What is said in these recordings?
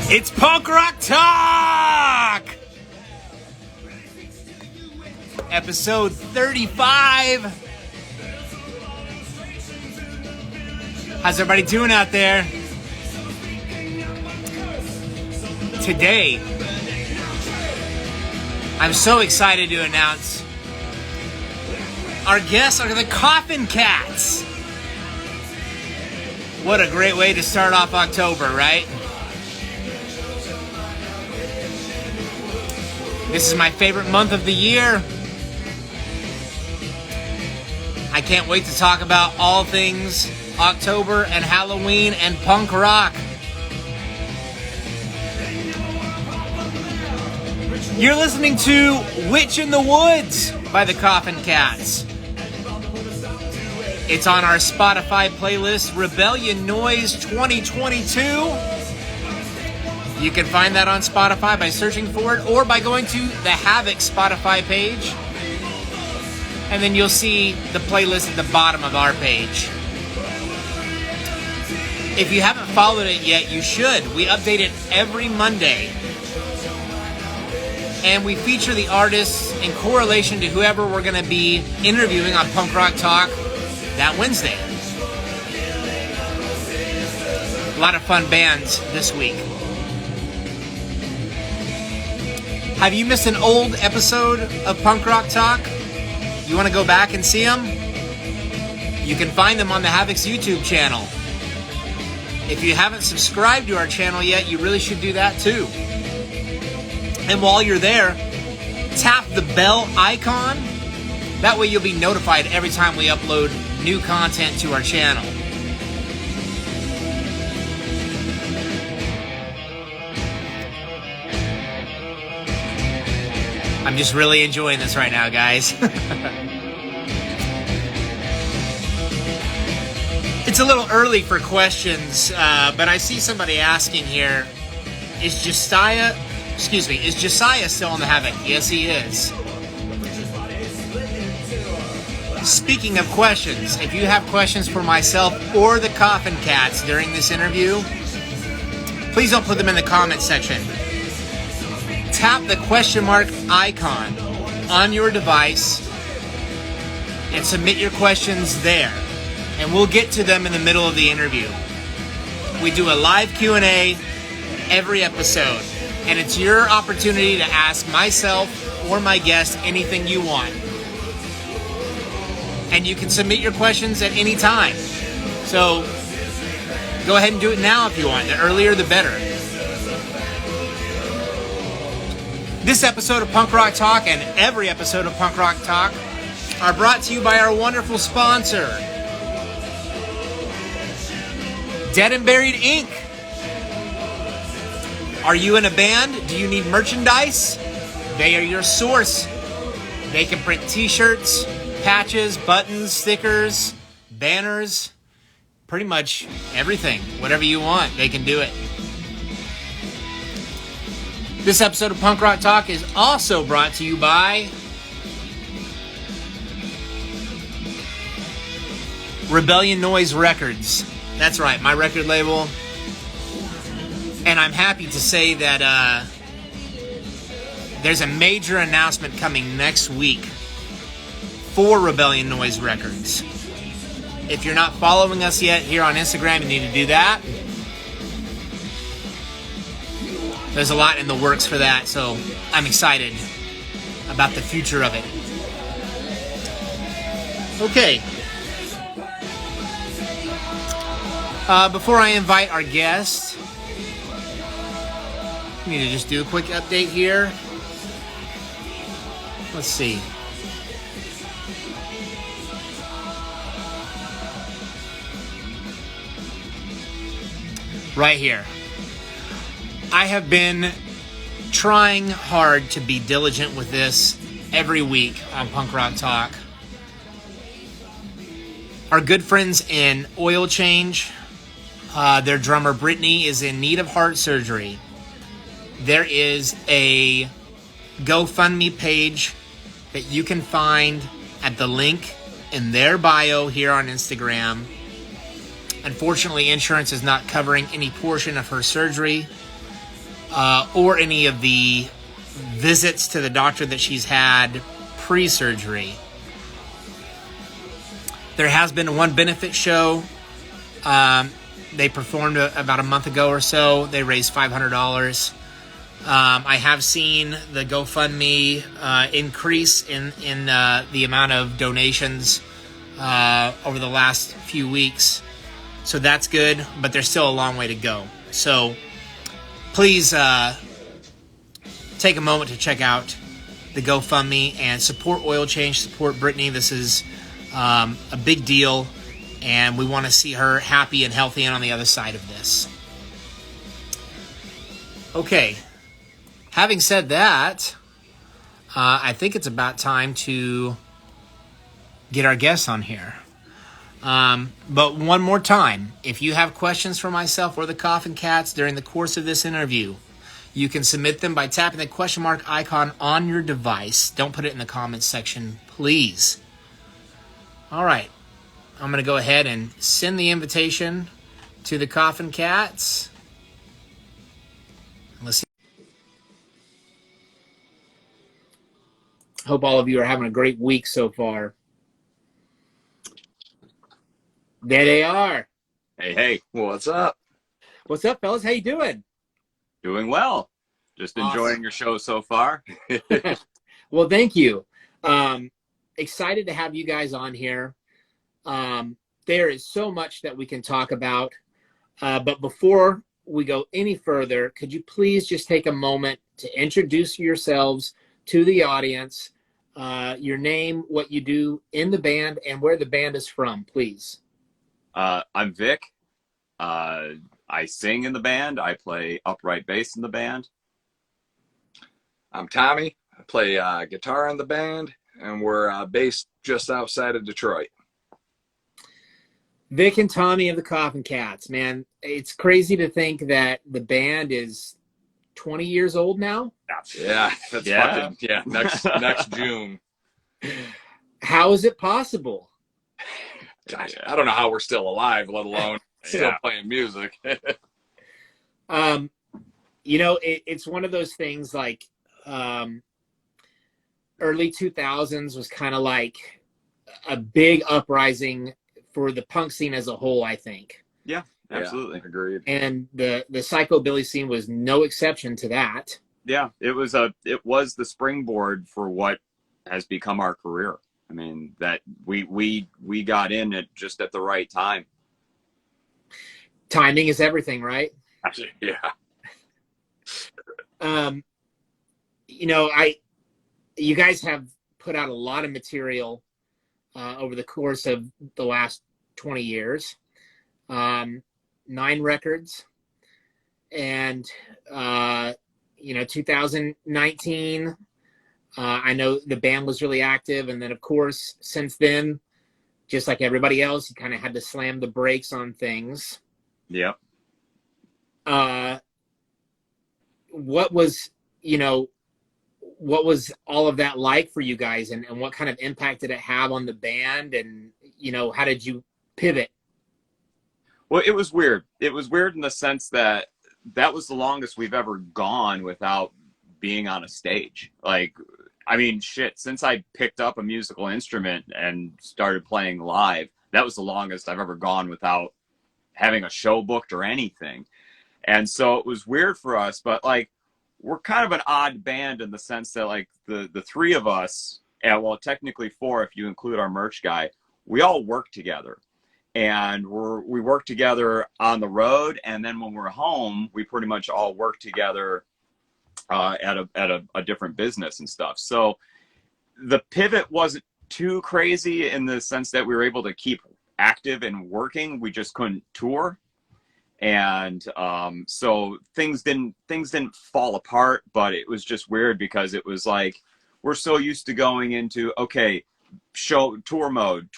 It's Punk Rock Talk! Episode 35. How's everybody doing out there? Today, I'm so excited to announce our guests are the Koffin Cats. What a great way to start off October, right? This is my favorite month of the year. I can't wait to talk about all things October and Halloween and punk rock. You're listening to Witch in the Woods by the Koffin Cats. It's on our Spotify playlist, Rebellion Noise 2022. You can find that on Spotify by searching for it or by going to the Havoc Spotify page. And then you'll see the playlist at the bottom of our page. If you haven't followed it yet, you should. We update it every Monday. And we feature the artists in correlation to whoever we're going to be interviewing on Punk Rock Talk that Wednesday. A lot of fun bands this week. Have you missed an old episode of Punk Rock Talk? You want to go back and see them? You can find them on the Havoc's YouTube channel. If you haven't subscribed to our channel yet, you really should do that too. And while you're there, tap the bell icon. That way you'll be notified every time we upload new content to our channel. I'm just really enjoying this right now, guys. It's a little early for questions, but I see somebody asking here, is Josiah still on the Havoc? Yes, he is. Speaking of questions, if you have questions for myself or the Koffin Cats during this interview, please don't put them in the comment section. Tap the question mark icon on your device and submit your questions there, and we'll get to them in the middle of the interview. We do a live Q&A every episode, and it's your opportunity to ask myself or my guest anything you want. And you can submit your questions at any time. So go ahead and do it now if you want. The earlier, the better. This episode of Punk Rock Talk and every episode of Punk Rock Talk are brought to you by our wonderful sponsor, Dead and Buried Inc. Are you in a band? Do you need merchandise? They are your source. They can print t-shirts, patches, buttons, stickers, banners, pretty much everything. Whatever you want, they can do it. This episode of Punk Rock Talk is also brought to you by Rebellion Noise Records. That's right, my record label. And I'm happy to say that there's a major announcement coming next week for Rebellion Noise Records. If you're not following us yet here on Instagram, you need to do that. There's a lot in the works for that, so I'm excited about the future of it. Okay. Before I invite our guest, I need to just do a quick update here. Let's see. Right here. I have been trying hard to be diligent with this every week on Punk Rock Talk. Our good friends in Oil Change, their drummer Brittany is in need of heart surgery. There is a GoFundMe page that you can find at the link in their bio here on Instagram. Unfortunately, insurance is not covering any portion of her surgery. or any of the visits to the doctor that she's had pre-surgery. There has been one benefit show. They performed about a month ago or so. They raised $500. I have seen the GoFundMe increase in the amount of donations over the last few weeks. So that's good, but there's still a long way to go. So please take a moment to check out the GoFundMe and support Oil Change, support Brittany. This is a big deal, and we want to see her happy and healthy and on the other side of this. Okay, having said that, I think it's about time to get our guests on here. But one more time, if you have questions for myself or the Koffin Cats during the course of this interview, you can submit them by tapping the question mark icon on your device. Don't put it in the comments section, please. All right. I'm going to go ahead and send the invitation to the Koffin Cats. Let's see. Hope all of you are having a great week so far. There they are. Hey, what's up? What's up, fellas? How you doing? Doing well. Just enjoying your show so far. Well, thank you. Excited to have you guys on here. There is so much that we can talk about. But before we go any further, could you please just take a moment to introduce yourselves to the audience, your name, what you do in the band, and where the band is from, please. I'm Vic. I sing in the band. I play upright bass in the band. I'm Tommy. I play guitar in the band, and we're based just outside of Detroit. Vic and Tommy of the Koffin Cats, man. It's crazy to think that the band is 20 years old now. Yeah, that's fucking, next June. How is it possible? I don't know how we're still alive, let alone still playing music. It's one of those things like early 2000s was kind of like a big uprising for the punk scene as a whole, I think. Yeah, absolutely. Yeah, agreed. And the Psychobilly scene was no exception to that. Yeah, it was the springboard for what has become our career. I mean, that we got in it just at the right time. Timing is everything, right? Yeah. You guys have put out a lot of material over the course of the last 20 years. 9 records. And, 2019, I know the band was really active. And then, of course, since then, just like everybody else, you kind of had to slam the brakes on things. Yep. What was all of that like for you guys, and what kind of impact did it have on the band, and how did you pivot? Well, it was weird. It was weird in the sense that was the longest we've ever gone without being on a stage. Like, I mean, shit, since I picked up a musical instrument and started playing live, that was the longest I've ever gone without having a show booked or anything. And so it was weird for us, but like, we're kind of an odd band in the sense that like the 3 of us, and well, technically 4 if you include our merch guy, we all work together. And we work together on the road, and then when we're home, we pretty much all work together at a different business and stuff. So the pivot wasn't too crazy in the sense that we were able to keep active and working. We just couldn't tour. And so things didn't fall apart, but it was just weird because it was like we're so used to going into tour mode,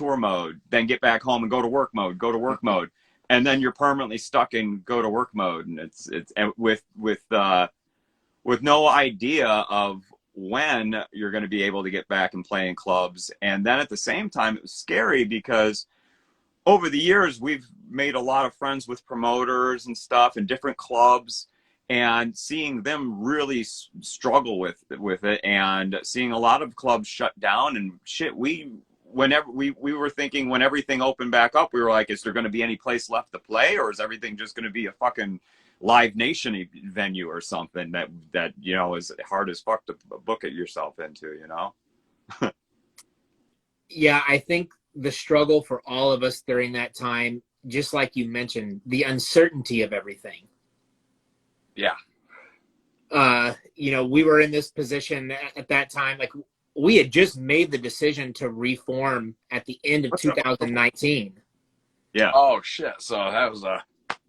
then get back home and go to work mode, and then you're permanently stuck in go to work mode, and it's with no idea of when you're going to be able to get back and play in clubs. And then at the same time, it was scary because over the years, we've made a lot of friends with promoters and stuff in different clubs. and seeing them really struggle with it, and seeing a lot of clubs shut down and shit. Whenever we were thinking, when everything opened back up, we were like, is there going to be any place left to play, or is everything just going to be a fucking Live Nation venue or something that you know is hard as fuck to book it yourself into, you know? Yeah, I think the struggle for all of us during that time, just like you mentioned, the uncertainty of everything. Yeah. You know, we were in this position at that time, like we had just made the decision to reform at the end of 2019. Yeah. Oh shit. So that was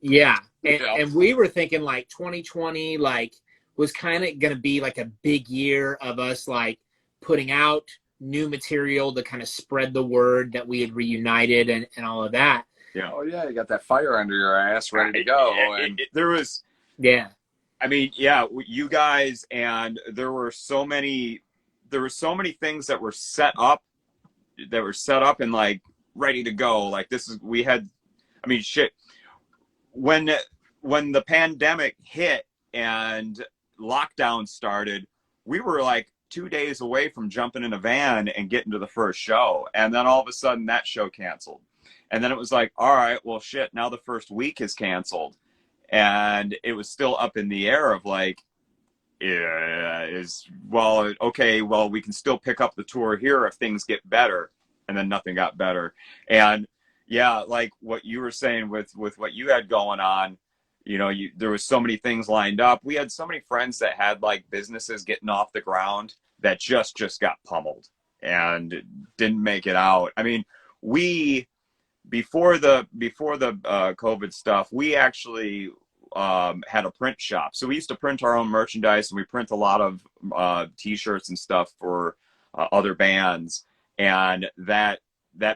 Yeah. Yeah. And we were thinking like 2020, like was kind of going to be like a big year of us like putting out new material to kind of spread the word that we had reunited and all of that. Yeah. Oh yeah, you got that fire under your ass ready to go. And There was, Yeah. I mean, yeah, you guys, and there were so many things that were set up and like ready to go. Like we had, I mean, shit, when the pandemic hit and lockdown started, we were like 2 days away from jumping in a van and getting to the first show. And then all of a sudden that show canceled. And then it was like, all right, well, shit, now the first week is canceled. And it was still up in the air of like, okay, well, we can still pick up the tour here if things get better. And then nothing got better. And yeah, like what you were saying with what you had going on, you know, there was so many things lined up. We had so many friends that had like businesses getting off the ground that just got pummeled and didn't make it out. I mean, before the COVID stuff, we actually had a print shop. So we used to print our own merchandise, and we print a lot of T-shirts and stuff for other bands. And that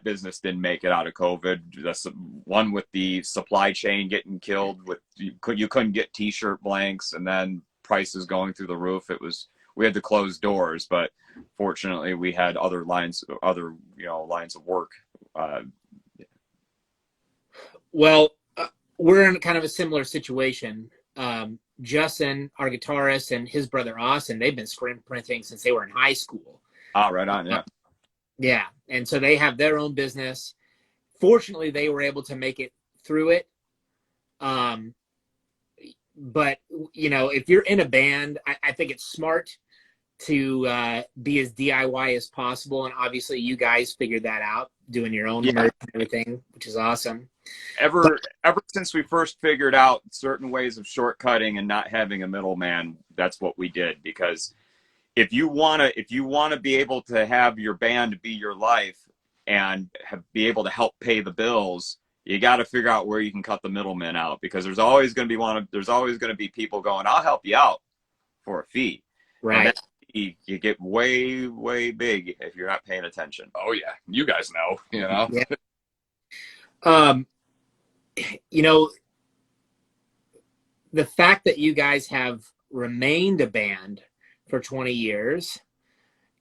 business didn't make it out of COVID. That's one with the supply chain getting killed. You couldn't get T-shirt blanks, and then prices going through the roof. We had to close doors, but fortunately, we had other lines of work. Well, we're in kind of a similar situation. Justin, our guitarist, and his brother Austin, they've been screen printing since they were in high school. Ah, right on, yeah. Yeah, and so they have their own business. Fortunately, they were able to make it through it. But, you know, if you're in a band, I think it's smart to be as DIY as possible. And obviously, you guys figured that out, doing your own merch and everything, which is awesome. Ever since we first figured out certain ways of shortcutting and not having a middleman, that's what we did. Because if you wanna be able to have your band be your life and be able to help pay the bills, you got to figure out where you can cut the middleman out. Because there's always going to be people going, "I'll help you out for a fee." Right. And you get way, way big if you're not paying attention. oh yeah, you guys know, you know. Yeah. You know, the fact that you guys have remained a band for 20 years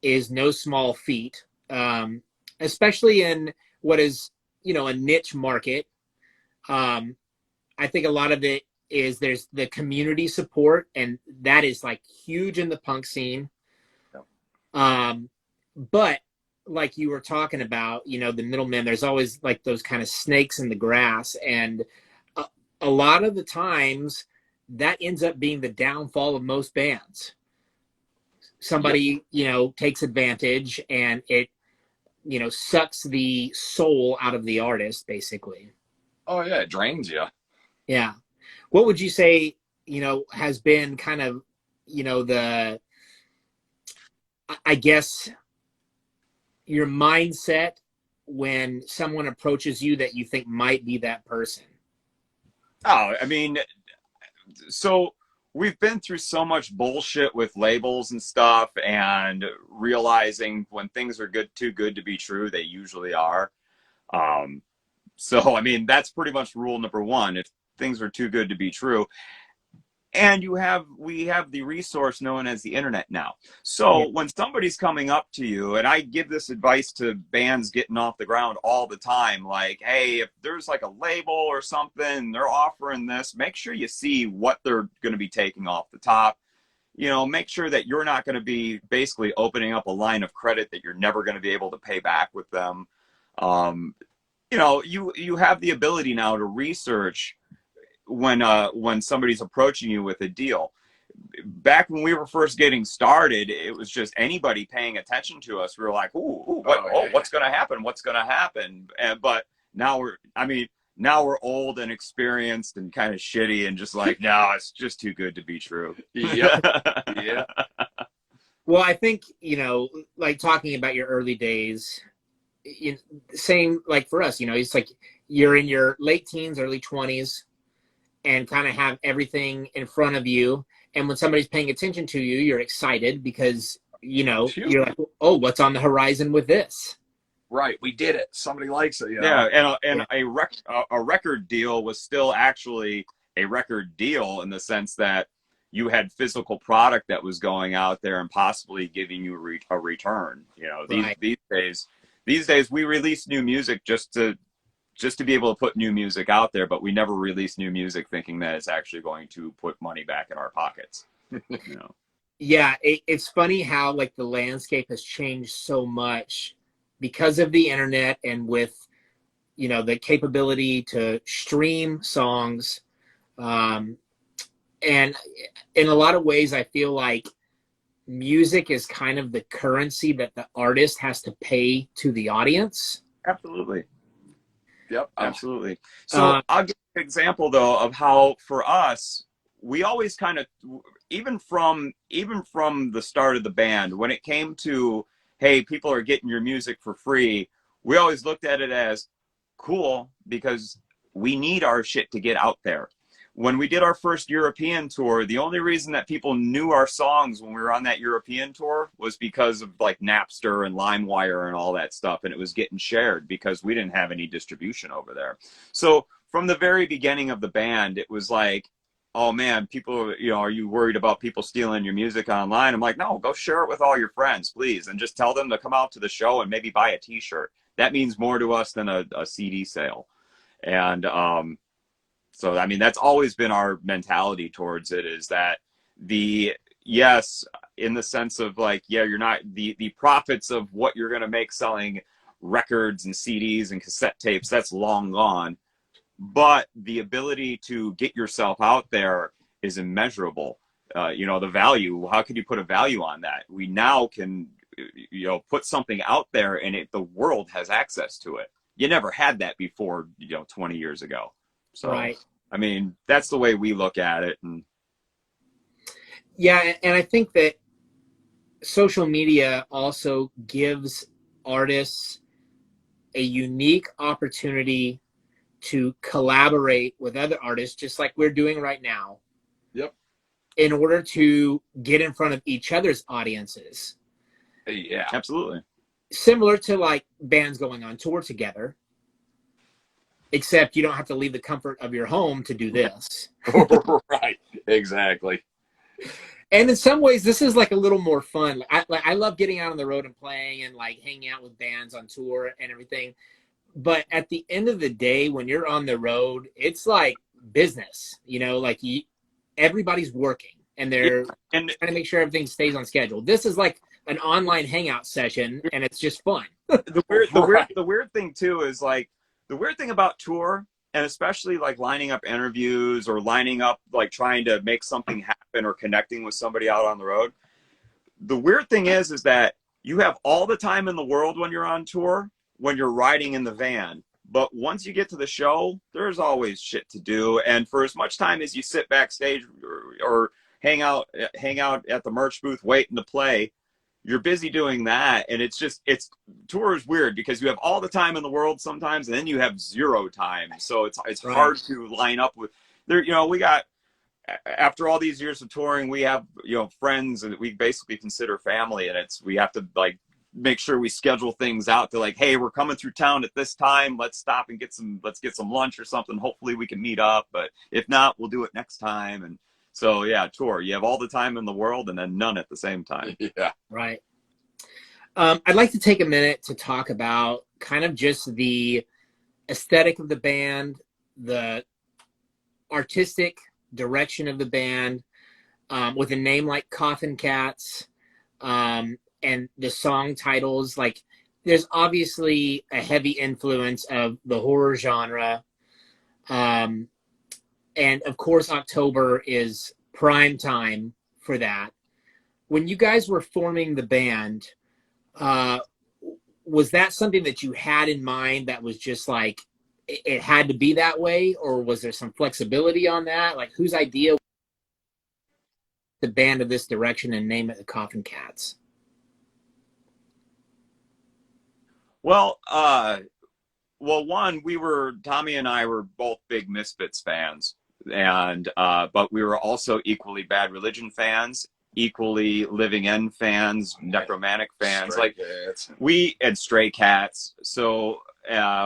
is no small feat, especially in what is, you know, a niche market. I think a lot of it is there's the community support, and that is like huge in the punk scene. But like you were talking about, you know, the middlemen, there's always like those kind of snakes in the grass. And a lot of the times that ends up being the downfall of most bands. Somebody, you know, takes advantage, and it, you know, sucks the soul out of the artist, basically. Oh yeah, it drains you. Yeah. What would you say, you know, has been kind of, you know, I guess, your mindset when someone approaches you that you think might be that person? Oh, I mean, so we've been through so much bullshit with labels and stuff, and realizing when things are too good to be true, they usually are. So, I mean, that's pretty much rule number one. If things are too good to be true, And we have the resource known as the internet now. So when somebody's coming up to you, and I give this advice to bands getting off the ground all the time, like, hey, if there's like a label or something, they're offering this, make sure you see what they're going to be taking off the top. You know, make sure that you're not going to be basically opening up a line of credit that you're never going to be able to pay back with them. You know, you have the ability now to research when somebody's approaching you with a deal. Back when we were first getting started, it was just anybody paying attention to us. We were like, what's going to happen? What's going to happen? But now we're old and experienced and kind of shitty and just like, no, it's just too good to be true. Yeah. Yeah. Well, I think, you know, like talking about your early days, same like for us, you know, it's like you're in your late teens, early 20s, and kind of have everything in front of you. And when somebody's paying attention to you, you're excited because, you know, you're like, oh, what's on the horizon with this? Right. We did it. Somebody likes it. You know? Yeah. And a record deal was still actually a record deal in the sense that you had physical product that was going out there and possibly giving you a return. You know, these days we release new music just to be able to put new music out there, but we never release new music thinking that it's actually going to put money back in our pockets. You know? Yeah, it's funny how like the landscape has changed so much because of the internet and with, you know, the capability to stream songs. And in a lot of ways, I feel like music is kind of the currency that the artist has to pay to the audience. Absolutely. Yep. Absolutely. So I'll give an example though of how for us, we always kind of, even from the start of the band, when it came to, hey, people are getting your music for free, we always looked at it as cool because we need our shit to get out there. When we did our first European tour, the only reason that people knew our songs when we were on that European tour was because of like Napster and LimeWire and all that stuff. And it was getting shared because we didn't have any distribution over there. So from the very beginning of the band, it was like, oh man, people, you know, are you worried about people stealing your music online? I'm like, no, go share it with all your friends, please. And just tell them to come out to the show and maybe buy a t-shirt. That means more to us than a CD sale. And, so, I mean, that's always been our mentality towards it, is that yes, in the sense of like, yeah, you're not the profits of what you're going to make selling records and CDs and cassette tapes, that's long gone. But the ability to get yourself out there is immeasurable. You know, the value, how could you put a value on that? We now can, you know, put something out there and the world has access to it. You never had that before, you know, 20 years ago. So, right. I mean, that's the way we look at it. And yeah, and I think that social media also gives artists a unique opportunity to collaborate with other artists, just like we're doing right now. Yep. In order to get in front of each other's audiences. Yeah, absolutely. Similar to like bands going on tour together. Except you don't have to leave the comfort of your home to do this. Right, exactly. And in some ways, this is like a little more fun. I love getting out on the road and playing and like hanging out with bands on tour and everything. But at the end of the day, when you're on the road, it's like business. You know, like everybody's working and they're trying to make sure everything stays on schedule. This is like an online hangout session, and it's just fun. The weird thing too is like, the weird thing about tour, and especially like lining up interviews or lining up, like trying to make something happen or connecting with somebody out on the road. The weird thing is that you have all the time in the world when you're on tour, when you're riding in the van. But once you get to the show, there's always shit to do. And for as much time as you sit backstage or hang out at the merch booth waiting to play, you're busy doing that. And tour is weird because you have all the time in the world sometimes, and then you have zero time. So it's right. Hard to line up with there. You know, we got, after all these years of touring, we have, you know, friends that we basically consider family, and we have to like make sure we schedule things out to like, hey, we're coming through town at this time. Let's stop and get some lunch or something. Hopefully we can meet up, but if not, we'll do it next time. And So yeah, tour. You have all the time in the world and then none at the same time. Yeah. Right. I'd like to take a minute to talk about kind of just the aesthetic of the band, the artistic direction of the band, with a name like Koffin Cats, and the song titles. Like, there's obviously a heavy influence of the horror genre. And of course, October is prime time for that. When you guys were forming the band, was that something that you had in mind that was just like, it had to be that way? Or was there some flexibility on that? Like, whose idea was the band of this direction and name it the Koffin Cats? Well, one, Tommy and I were both big Misfits fans, and but we were also equally Bad Religion fans, equally Living End fans, Necromantic fans, Stray like Cats. we and Stray Cats. So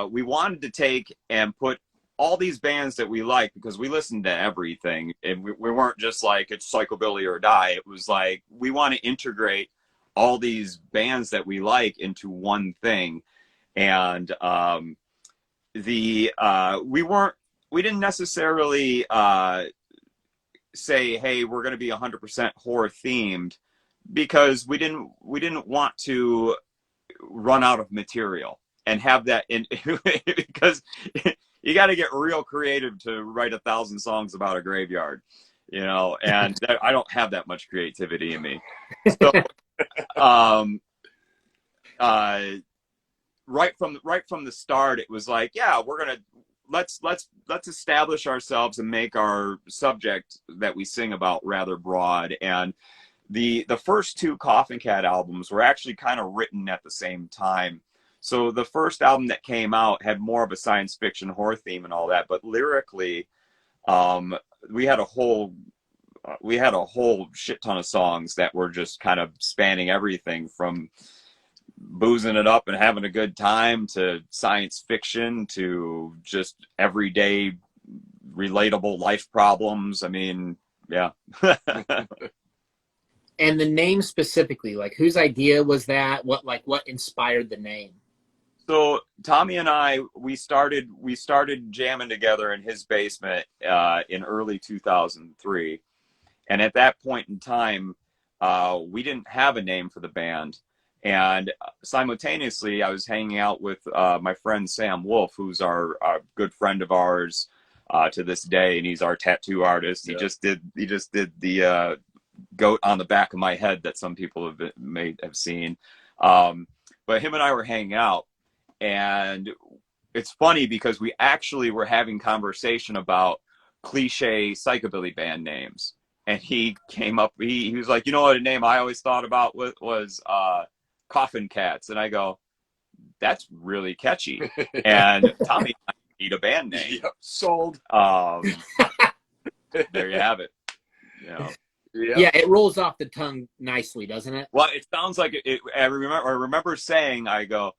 we wanted to take and put all these bands that we like, because we listened to everything, and we weren't just like it's Psychobilly or die. It was like we want to integrate all these bands that we like into one thing. And we didn't necessarily say, hey, we're going to be 100% horror themed, because we didn't want to run out of material and have that in because you got to get real creative to write 1,000 songs about a graveyard, you know, and I don't have that much creativity in me. So right from the start, it was like, yeah, we're gonna let's establish ourselves and make our subject that we sing about rather broad. And the first two Koffin Cat albums were actually kind of written at the same time. So the first album that came out had more of a science fiction horror theme and all that, but lyrically, we had a whole shit ton of songs that were just kind of spanning everything from boozing it up and having a good time to science fiction to just everyday relatable life problems. I mean, yeah. And the name specifically, like, whose idea was that? What inspired the name? So Tommy and I, we started jamming together in his basement in early 2003. And at that point in time, we didn't have a name for the band. And simultaneously, I was hanging out with my friend Sam Wolf, who's our good friend of ours to this day, and he's our tattoo artist. Yeah. He just did the goat on the back of my head that some people may have seen. But him and I were hanging out, and it's funny because we actually were having conversation about cliche psychobilly band names. And he came up, he was like, you know what, a name I always thought about was Koffin Cats. And I go, that's really catchy. And Tommy, I need a band name. Yep, sold. There you have it. You know. Yep. Yeah, it rolls off the tongue nicely, doesn't it? Well, it sounds like it. I remember saying, I go,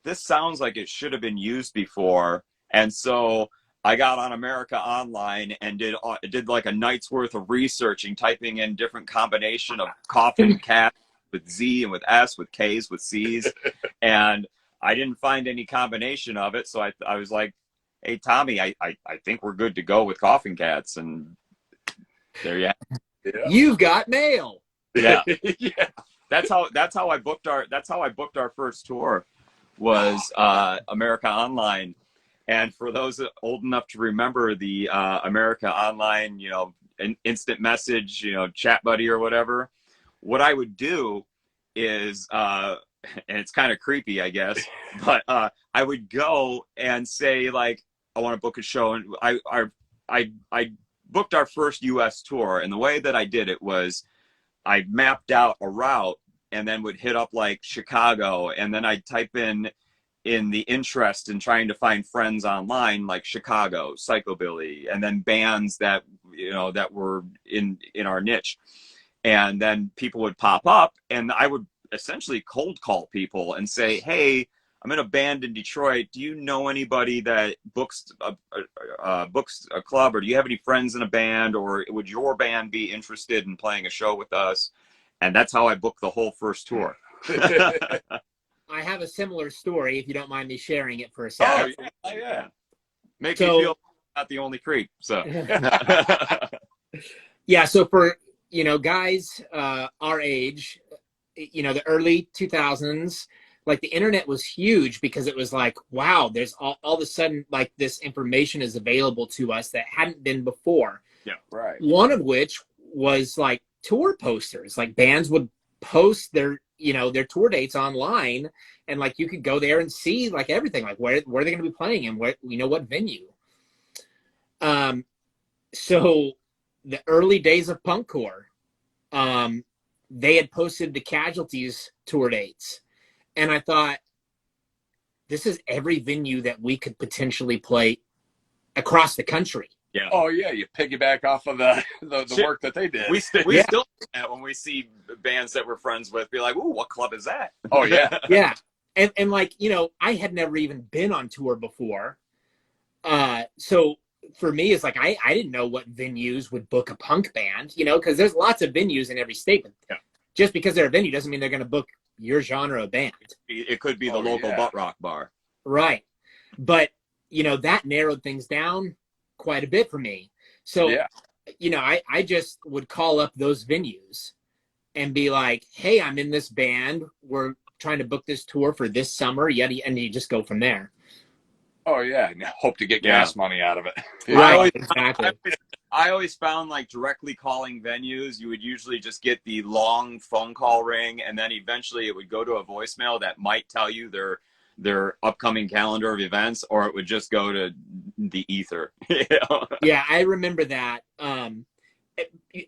this sounds like it should have been used before. And so I got on America Online and did like a night's worth of researching, typing in different combination of Koffin Cat with Z and with S, with K's, with C's. And I didn't find any combination of it. So I was like, hey, Tommy, I think we're good to go with Koffin Cats. And there you have it. Yeah. You've got mail. Yeah. Yeah. That's how I booked our first tour, was America Online. And for those old enough to remember the America Online, you know, an instant message, you know, chat buddy or whatever, what I would do is, and it's kind of creepy, I guess, but I would go and say, like, I want to book a show. And I booked our first U.S. tour. And the way that I did it was I mapped out a route and then would hit up like Chicago. And then I'd type in the interest in trying to find friends online, like Chicago, Psychobilly, and then bands that, you know, that were in our niche. And then people would pop up and I would essentially cold call people and say, hey, I'm in a band in Detroit. Do you know anybody that books a club, or do you have any friends in a band, or would your band be interested in playing a show with us? And that's how I booked the whole first tour. I have a similar story, if you don't mind me sharing it for a Oh, second. yeah. Make me feel not the only creep. So yeah, so for guys our age, the early 2000s, like the internet was huge because it was like, wow, there's all of a sudden like this information is available to us that hadn't been before. Yeah, right. One of which was like tour posters. Like bands would post their their tour dates online, and like you could go there and see like everything, like where they're going to be playing and what venue. So the early days of punkcore, they had posted the Casualties tour dates, and I thought, this is every venue that we could potentially play across the country. Yeah. Oh yeah, you piggyback off of the work that they did. We still do that when we see bands that we're friends with. Be like, ooh, what club is that? Oh yeah. Yeah. And like, I had never even been on tour before. So for me, it's like, I didn't know what venues would book a punk band, because there's lots of venues in every state. But just because they're a venue doesn't mean they're going to book your genre of band. It could be the local butt rock bar. Right. But, that narrowed things down quite a bit for me. So, I just would call up those venues and be like, hey, I'm in this band. We're trying to book this tour for this summer. And you just go from there. Oh yeah, and hope to get gas money out of it. Right, exactly. I always found like directly calling venues, you would usually just get the long phone call ring, and then eventually it would go to a voicemail that might tell you their upcoming calendar of events, or it would just go to the ether. Yeah, I remember that.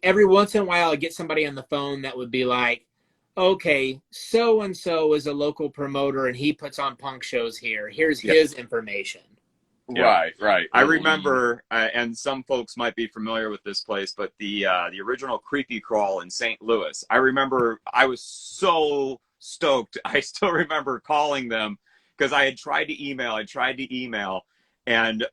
Every once in a while, I get somebody on the phone that would be like, okay, so-and-so is a local promoter and he puts on punk shows here. Here's his information. Right. I remember, and some folks might be familiar with this place, but the original Creepy Crawl in St. Louis. I remember I was so stoked. I still remember calling them because I had tried to email, and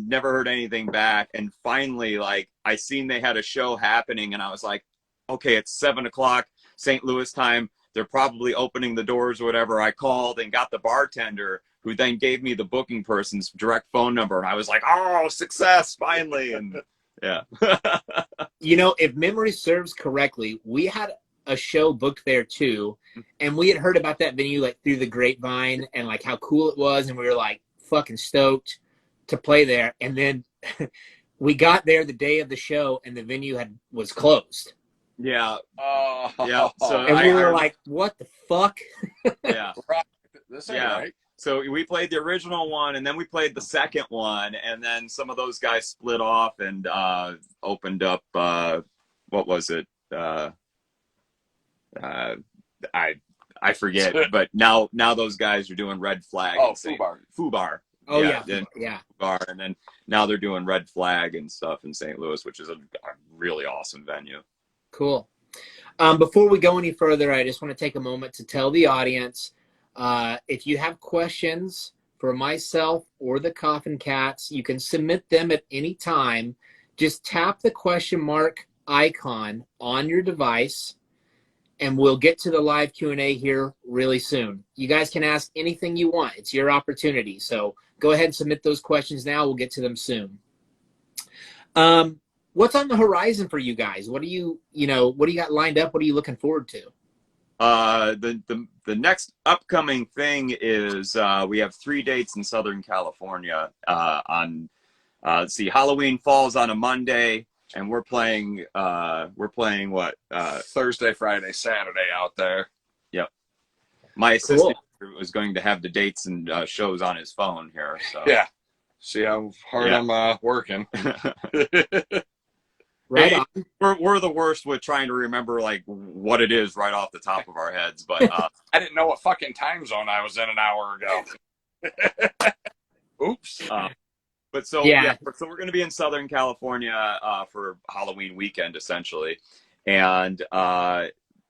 never heard anything back. And finally, like, I seen they had a show happening, and I was like, okay, it's 7:00 St. Louis time. They're probably opening the doors or whatever. I called and got the bartender, who then gave me the booking person's direct phone number. And I was like, oh, success, finally. And yeah. If memory serves correctly, we had a show booked there too. And we had heard about that venue like through the grapevine and like how cool it was. And we were like fucking stoked to play there. And then we got there the day of the show and the venue was closed. Yeah. Yeah. So and we were like, what the fuck? Yeah. This ain't right. So we played the original one, and then we played the second one, and then some of those guys split off and opened up. What was it? I forget. But now those guys are doing Red Flag. Oh, Fubar. Oh yeah. Fubar, and then now they're doing Red Flag and stuff in St. Louis, which is a really awesome venue. Cool. Before we go any further, I just want to take a moment to tell the audience, if you have questions for myself or the Koffin Cats, you can submit them at any time. Just tap the question mark icon on your device, and we'll get to the live Q&A here really soon. You guys can ask anything you want. It's your opportunity. So go ahead and submit those questions now. We'll get to them soon. What's on the horizon for you guys? What do you got lined up? What are you looking forward to? The next upcoming thing is we have 3 dates in Southern California. Let's see, Halloween falls on a Monday, and we're playing what? Thursday, Friday, Saturday out there. Yep. My assistant was going to have the dates and shows on his phone here. So yeah. See how hard I'm working. Right on. We're the worst with trying to remember like what it is right off the top of our heads, but I didn't know what fucking time zone I was in an hour ago. Oops. But so so we're going to be in Southern California for Halloween weekend essentially, and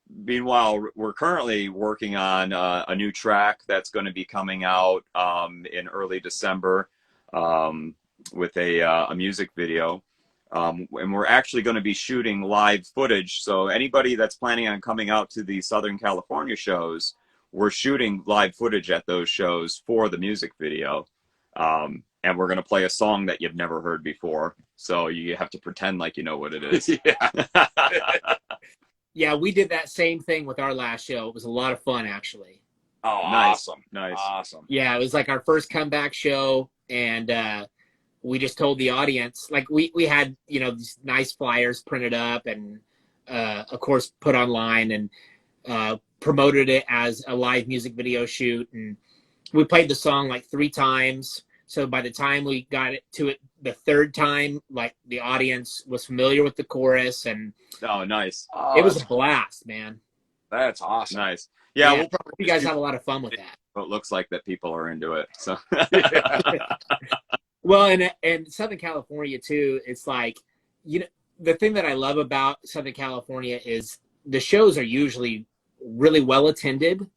meanwhile, we're currently working on a new track that's going to be coming out in early December with a music video. And we're actually going to be shooting live footage. So anybody that's planning on coming out to the Southern California shows, we're shooting live footage at those shows for the music video. And we're going to play a song that you've never heard before. So you have to pretend like you know what it is. Yeah. Yeah, we did that same thing with our last show. It was a lot of fun, actually. Oh, Nice. awesome. Nice. Awesome. Yeah, it was like our first comeback show, and we just told the audience, like we had, you know, these nice flyers printed up and, of course, put online and promoted it as a live music video shoot. And we played the song like 3 times. So by the time we got it to it the 3rd time, like the audience was familiar with the chorus, and Oh, nice. Oh, it was a blast, man. that's awesome. Nice. Yeah, Yeah, we'll probably You guys had a lot of fun with that. it looks like that people are into it. So Well, and Southern California too, it's like, you know, the thing that I love about Southern California is the shows are usually really well attended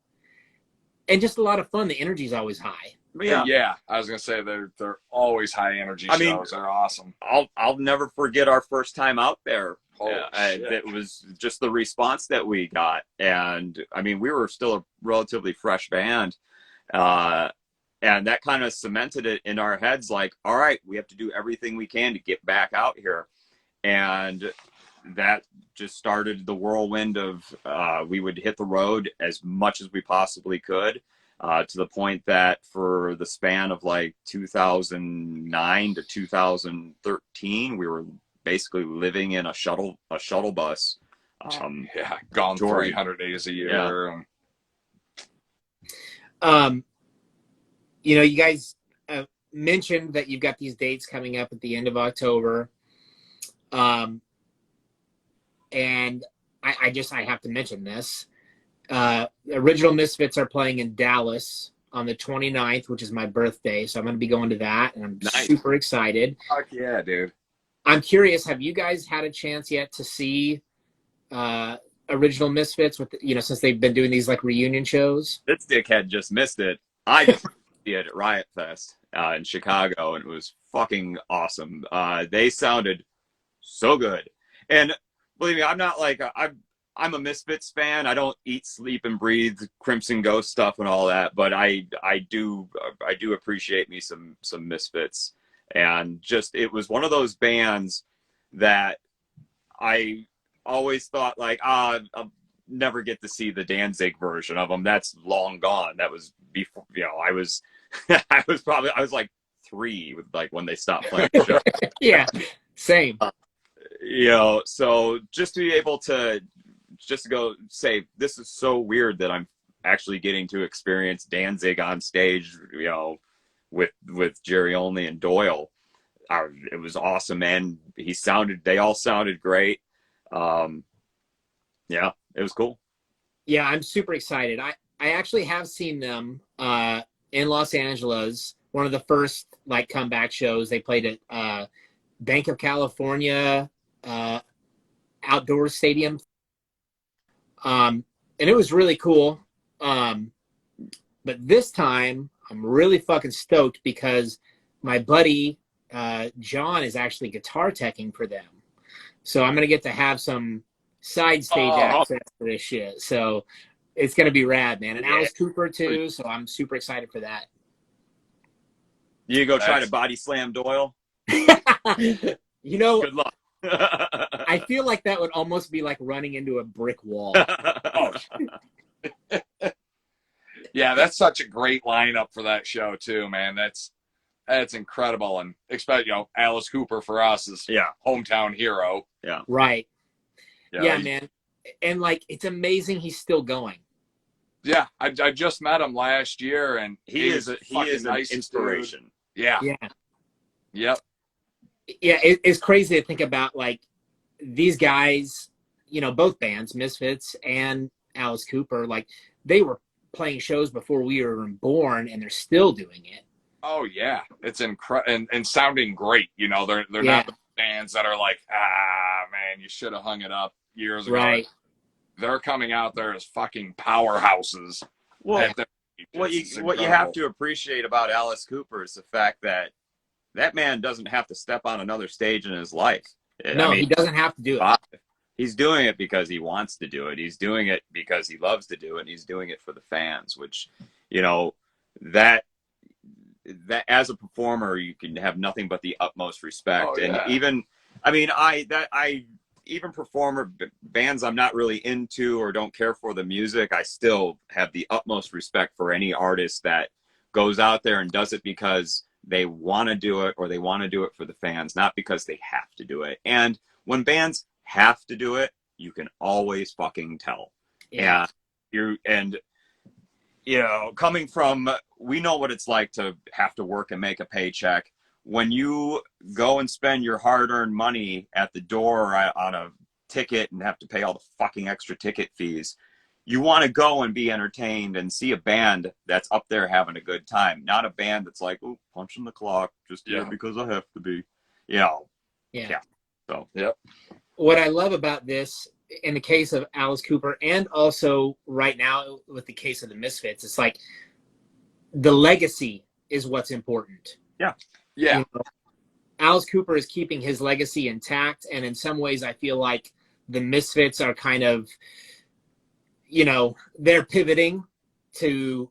and just a lot of fun. The energy's always high. Yeah. I was gonna say they're always high energy I mean, shows. They're awesome. I'll never forget our first time out there. Holy shit. It was just the response that we got. And I mean, we were still a relatively fresh band. And that kind of cemented it in our heads, like, all right, we have to do everything we can to get back out here. And that just started the whirlwind of we would hit the road as much as we possibly could, to the point that for the span of like 2009 to 2013, we were basically living in a shuttle bus. Gone touring. 300 days a year. Yeah. You know, you guys mentioned that you've got these dates coming up at the end of October. And I have to mention this. Original Misfits are playing in Dallas on the 29th, which is my birthday. So I'm going to be going to that, and I'm Nice. super excited. Fuck yeah, dude. I'm curious, have you guys had a chance yet to see Original Misfits with, you know, since they've been doing these like reunion shows? This dickhead just missed it. I just see it at Riot Fest in Chicago, and it was fucking awesome. They sounded so good. And believe me, I'm not like I'm a Misfits fan. I don't eat, sleep, and breathe Crimson Ghost stuff and all that, but I do appreciate me some Misfits. And just, it was one of those bands that I always thought like, I'll never get to see the Danzig version of them. That's long gone. That was before, you know, I was like 3 with like when they stopped playing the show. Yeah, same. You know, so just to be able to just go say, this is so weird that I'm actually getting to experience Danzig on stage, you know, with Jerry Only and Doyle. It was awesome, man. They all sounded great. Yeah, it was cool. Yeah, I'm super excited. I actually have seen them in Los Angeles. One of the first like comeback shows. They played at Bank of California outdoor stadium. And it was really cool. But this time I'm really fucking stoked because my buddy John is actually guitar teching for them. So I'm going to get to have some side stage access for this shit. So it's going to be rad, man. And Alice Cooper too. So I'm super excited for that. You go try to body slam Doyle? You know, Good luck. I feel like that would almost be like running into a brick wall. Yeah, that's such a great lineup for that show too, man. That's incredible, and expect, you know, Alice Cooper for us is hometown hero. Yeah, Right. Yeah, he- man. And like, it's amazing he's still going. Yeah, I just met him last year, and he is an nicest inspiration. dude. Yeah. Yeah. Yep. Yeah, it's crazy to think about, like, these guys, you know, both bands, Misfits and Alice Cooper, like, they were playing shows before we were even born, and they're still doing it. Oh yeah, it's incredible and sounding great. You know, they're not the bands that are like, man, you should have hung it up years ago. Right. they're coming out there as fucking powerhouses. Well, what you have to appreciate about Alice Cooper is the fact that that man doesn't have to step on another stage in his life. No, I mean, he doesn't have to do it. He's doing it because he wants to do it. He's doing it because he loves to do it. And he's doing it for the fans, which, you know, that as a performer, you can have nothing but the utmost respect. Oh, yeah. And even performer bands I'm not really into or don't care for the music, I still have the utmost respect for any artist that goes out there and does it because they want to do it, or they want to do it for the fans, not because they have to do it. And when bands have to do it, you can always fucking tell. Yeah. And you know, coming from, we know what it's like to have to work and make a paycheck. When you go and spend your hard-earned money at the door on a ticket and have to pay all the fucking extra ticket fees, you want to go and be entertained and see a band that's up there having a good time, not a band that's like, oh, punching the clock just here because I have to be, you know. Yeah. So, yep. What I love about this, in the case of Alice Cooper, and also right now with the case of the Misfits, it's like the legacy is what's important. Yeah. Yeah. You know, Alice Cooper is keeping his legacy intact, and in some ways I feel like the Misfits are kind of, you know, they're pivoting to,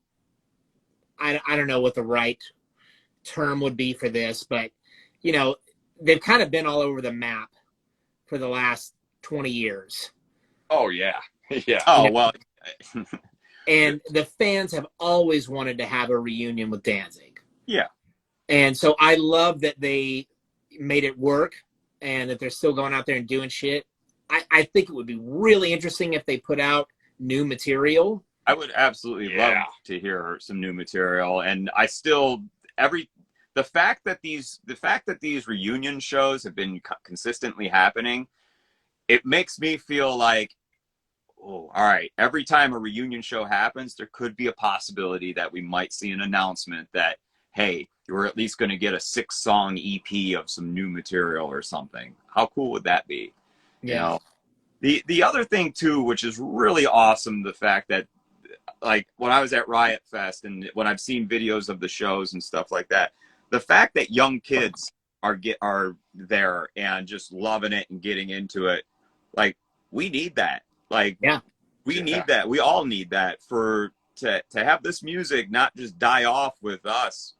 I don't know what the right term would be for this, but, you know, they've kind of been all over the map for the last 20 years. Oh, yeah. Yeah. Oh, well. And the fans have always wanted to have a reunion with Danzig. Yeah. And so I love that they made it work and that they're still going out there and doing shit. I think it would be really interesting if they put out new material. I would absolutely love to hear some new material. And I still, the fact that these reunion shows have been consistently happening, it makes me feel like, oh, all right, every time a reunion show happens, there could be a possibility that we might see an announcement that, hey, you're at least going to get a 6-song EP of some new material or something. How cool would that be? Yeah. You know? The other thing too, which is really awesome, the fact that, like, when I was at Riot Fest and when I've seen videos of the shows and stuff like that, the fact that young kids are there and just loving it and getting into it, like, we need that. Like, we need that. We all need that to have this music not just die off with us.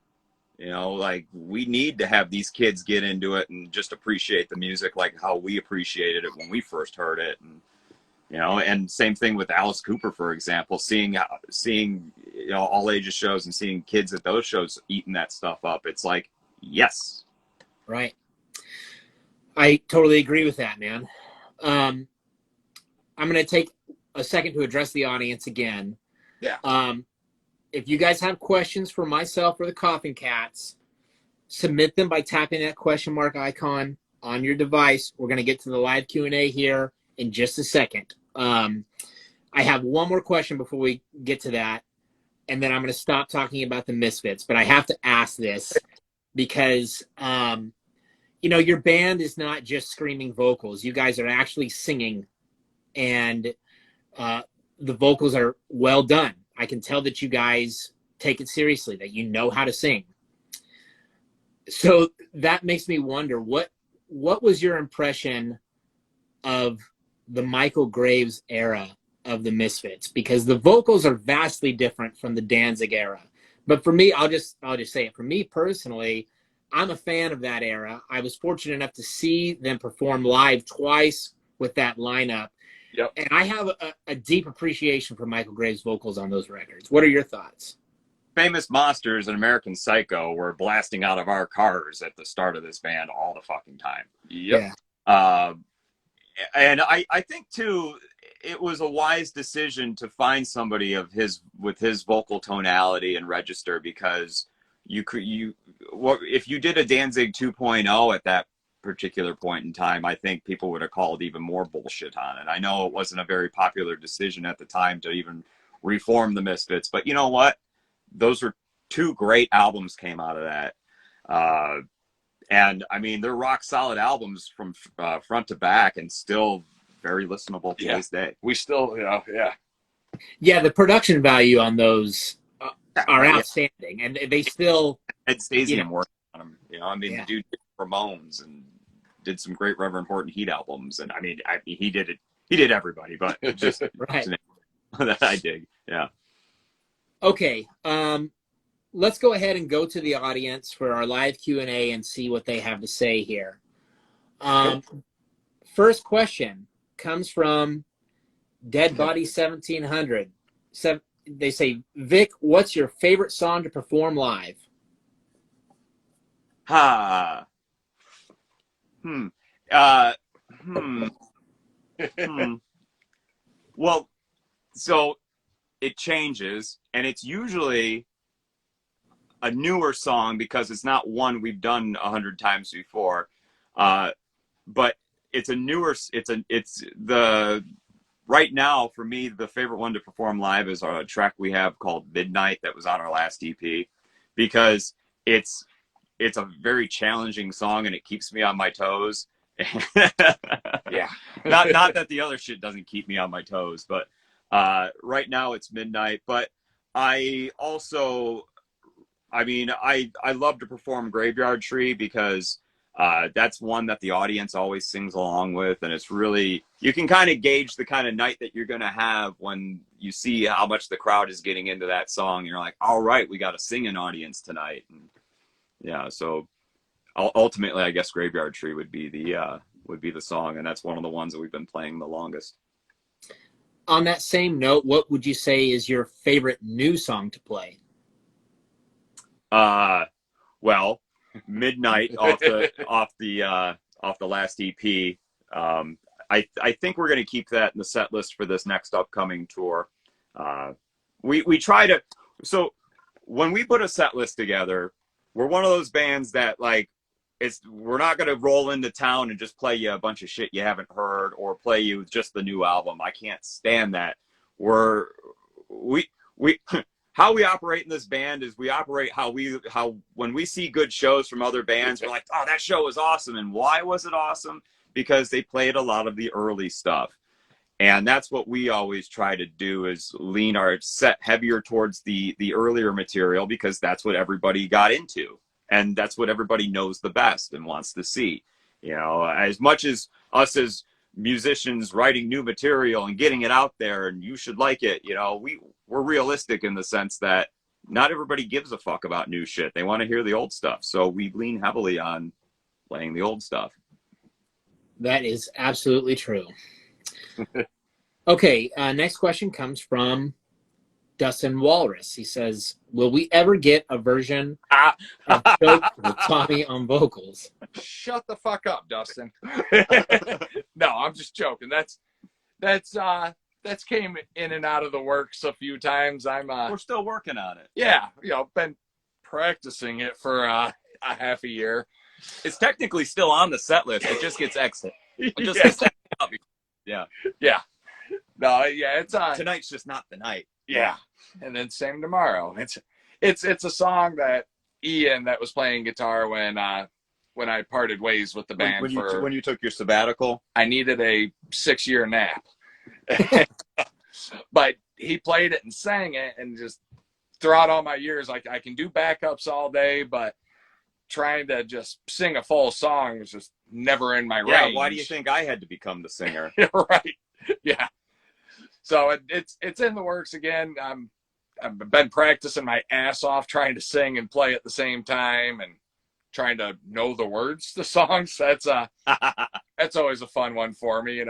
You know, like, we need to have these kids get into it and just appreciate the music like how we appreciated it when we first heard it. And, you know, and same thing with Alice Cooper, for example, seeing, you know, all ages shows and seeing kids at those shows eating that stuff up. It's like, yes. Right. I totally agree with that, man. I'm going to take a second to address the audience again. Yeah. If you guys have questions for myself or the Koffin Cats, submit them by tapping that question mark icon on your device. We're going to get to the live Q&A here in just a second. I have one more question before we get to that, and then I'm going to stop talking about the Misfits. But I have to ask this because, you know, your band is not just screaming vocals. You guys are actually singing, and the vocals are well done. I can tell that you guys take it seriously, that you know how to sing. So that makes me wonder, what was your impression of the Michael Graves era of the Misfits? Because the vocals are vastly different from the Danzig era. But for me, I'll just say it. For me personally, I'm a fan of that era. I was fortunate enough to see them perform live twice with that lineup. Yep. And I have a deep appreciation for Michael Graves' vocals on those records. What are your thoughts? Famous Monsters and American Psycho were blasting out of our cars at the start of this band all the fucking time. Yep. Yeah. And I think too, it was a wise decision to find somebody with his vocal tonality and register, because if you did a Danzig 2.0 at that particular point in time, I think people would have called even more bullshit on it. I know it wasn't a very popular decision at the time to even reform the Misfits, but you know what? Those are 2 great albums came out of that. And I mean, they're rock solid albums from front to back, and still very listenable to this day. We still, Yeah, the production value on those are Yeah. outstanding, and they still. Ed Stasium worked on them. I mean, Yeah. the dude did Ramones and did some great Reverend Horton Heat albums, and I mean, he did it. He did everybody, but just Right. that I dig. Yeah. Okay, let's go ahead and go to the audience for our live Q&A and see what they have to say here. First question comes from Dead Body 1700. They say, Vic, what's your favorite song to perform live? Well, so it changes, and it's usually a newer song because it's not one we've done 100 times before. But it's a newer, right now for me, the favorite one to perform live is a track we have called Midnight that was on our last EP, because it's a very challenging song and it keeps me on my toes. Yeah. not that the other shit doesn't keep me on my toes, but right now it's Midnight. But I also, I love to perform Graveyard Tree because that's one that the audience always sings along with, and it's really, you can kind of gauge the kind of night that you're going to have when you see how much the crowd is getting into that song. You're like, all right, we got a singing audience tonight. And yeah, so ultimately, I guess Graveyard Tree would be the song, and that's one of the ones that we've been playing the longest. On that same note, what would you say is your favorite new song to play? Well, Midnight off the last EP. I think we're going to keep that in the set list for this next upcoming tour. We try to, so when we put a set list together, we're one of those bands that, like, we're not going to roll into town and just play you a bunch of shit you haven't heard or play you just the new album. I can't stand that. How we operate in this band is we operate how when we see good shows from other bands, we're like, oh, that show was awesome. And why was it awesome? Because they played a lot of the early stuff. And that's what we always try to do, is lean our set heavier towards the earlier material, because that's what everybody got into. And that's what everybody knows the best and wants to see. As much as us as musicians writing new material and getting it out there and you should like it, we're realistic in the sense that not everybody gives a fuck about new shit. They want to hear the old stuff. So we lean heavily on playing the old stuff. That is absolutely true. Okay, next question comes from Dustin Walrus. He says, will we ever get a version of Choke with Tommy on vocals? Shut the fuck up, Dustin. No, I'm just joking. That's came in and out of the works a few times. We're still working on it. Yeah, been practicing it for a half a year. It's technically still on the set list. It just gets exited. Yeah. Yeah. No, yeah, it's tonight's just not the night. Yeah. And then same tomorrow. It's a song that Ian, that was playing guitar when I parted ways with the band, when you took your sabbatical, I needed a 6-year nap. But he played it and sang it, and just throughout all my years, like, I can do backups all day, but trying to just sing a full song was just never in my range. Why do you think I had to become the singer? Right. Yeah. So it's in the works again. I've been practicing my ass off trying to sing and play at the same time, and trying to know the words to songs. That's always a fun one for me.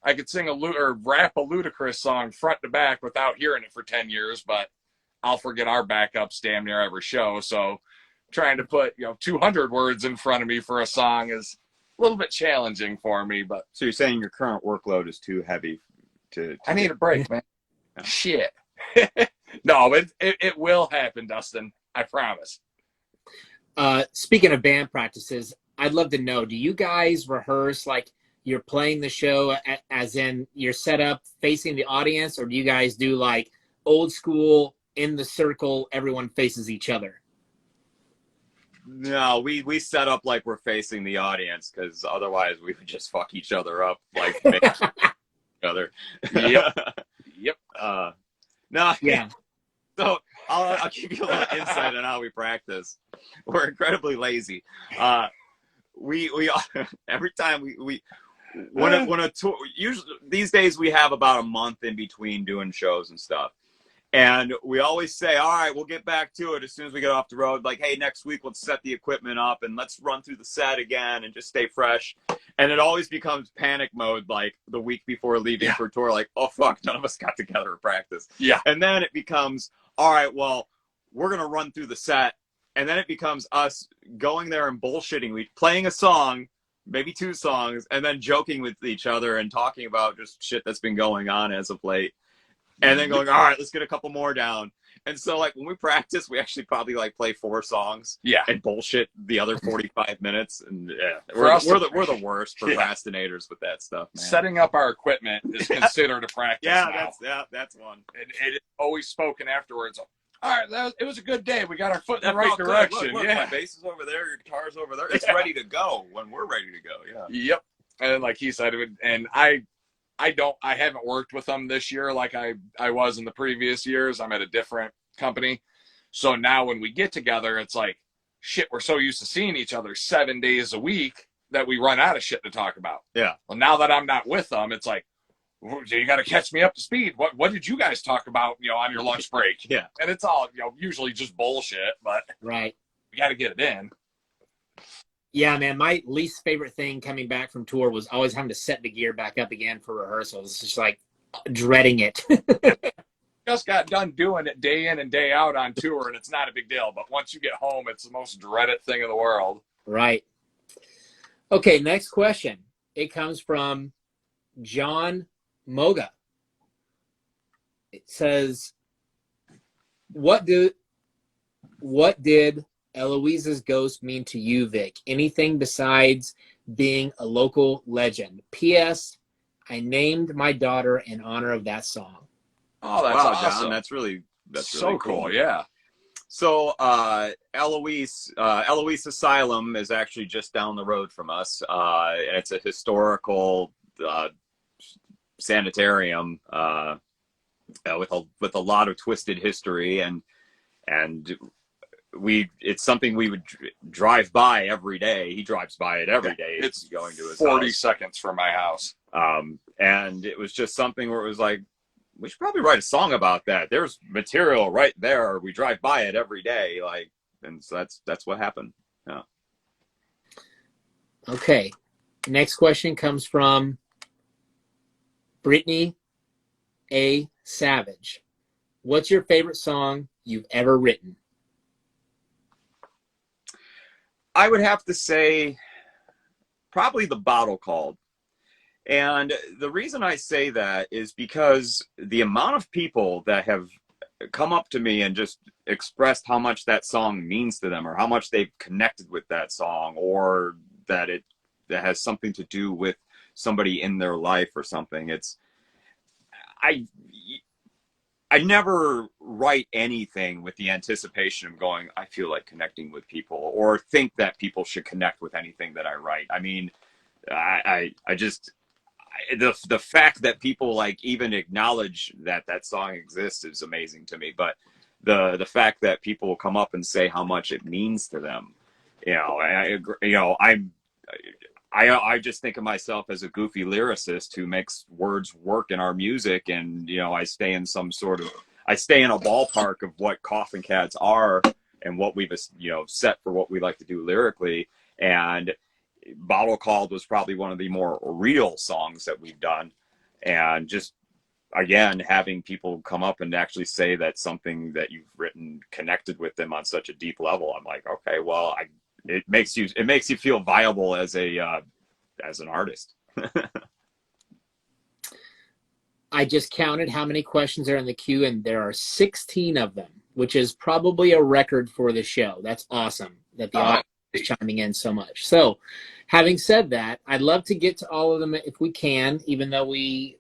I could sing or rap a Ludacris song front to back without hearing it for 10 years, but I'll forget our backups damn near every show. So trying to put 200 words in front of me for a song is a little bit challenging for me. But so you're saying your current workload is too heavy to I need a break, man. Shit. No, it will happen, Dustin. I promise. Speaking of band practices, I'd love to know, do you guys rehearse like you're playing the show, as in you're set up facing the audience, or do you guys do like old school in the circle, everyone faces each other? No, we set up like we're facing the audience because otherwise we would just fuck each other up like each other. Yep. Yep. No, Yeah. So I'll give you a little insight on how we practice. We're incredibly lazy. We every time we when a tour, usually these days we have about a month in between doing shows and stuff. And we always say, all right, we'll get back to it as soon as we get off the road. Like, hey, next week, let's set the equipment up and let's run through the set again and just stay fresh. And it always becomes panic mode, like the week before leaving for tour, like, oh, fuck, none of us got together to practice. Yeah. And then it becomes, all right, well, we're going to run through the set. And then it becomes us going there and bullshitting, playing a song, maybe 2 songs, and then joking with each other and talking about just shit that's been going on as of late. And then going, all right, let's get a couple more down. And so, like, when we practice, we actually probably, like, play 4 songs. Yeah. And bullshit the other 45 minutes. And, yeah, we're the worst procrastinators with that stuff, man. Setting up our equipment is considered a practice now. That's one. It is always spoken afterwards. All right, it was a good day. We got our foot in the right direction. Look, my bass is over there. Your guitar's over there. It's ready to go when we're ready to go, yeah. Yep. And like he said, and I haven't worked with them this year like I was in the previous years. I'm at a different company. So now when we get together, it's like, shit, we're so used to seeing each other 7 days a week that we run out of shit to talk about. Yeah. Well, now that I'm not with them, it's like, you got to catch me up to speed. What did you guys talk about, on your lunch break? Yeah. And it's all, usually just bullshit, but Right. we got to get it in. Yeah, man, my least favorite thing coming back from tour was always having to set the gear back up again for rehearsals. It's just like dreading it. Just got done doing it day in and day out on tour, and it's not a big deal. But once you get home, it's the most dreaded thing in the world. Right. Okay, next question. It comes from John Moga. It says, what did Eloises Ghost mean to you, Vic? Anything besides being a local legend? P.S. I named my daughter in honor of that song. Oh, that's awesome. John, that's really so cool. Yeah. So Eloise Asylum is actually just down the road from us. And it's a historical sanitarium with a lot of twisted history, and it's something we would drive by every day. He drives by it every day. It's going to his 40 house. seconds from my house. And it was just something where it was like, we should probably write a song about that. There's material right there. We drive by it every day. And so that's what happened. Yeah. Okay. Next question comes from Brittany A. Savage. What's your favorite song you've ever written? I would have to say probably The Bottle Called. And the reason I say that is because the amount of people that have come up to me and just expressed how much that song means to them, or how much they've connected with that song, or that has something to do with somebody in their life or something. I never write anything with the anticipation of going, I feel like connecting with people, or think that people should connect with anything that I write. I mean, the fact that people even acknowledge that song exists is amazing to me. But the fact that people come up and say how much it means to them, I just think of myself as a goofy lyricist who makes words work in our music, and I stay in a ballpark of what Koffin Cats are and what we've set for what we like to do lyrically. And Bottle Called was probably one of the more real songs that we've done, and just again having people come up and actually say that something that you've written connected with them on such a deep level. I'm like, okay, well, it makes you feel viable as an artist. I just counted how many questions are in the queue, and there are 16 of them, which is probably a record for the show. That's awesome that the audience is chiming in so much. So having said that, I'd love to get to all of them if we can, even though we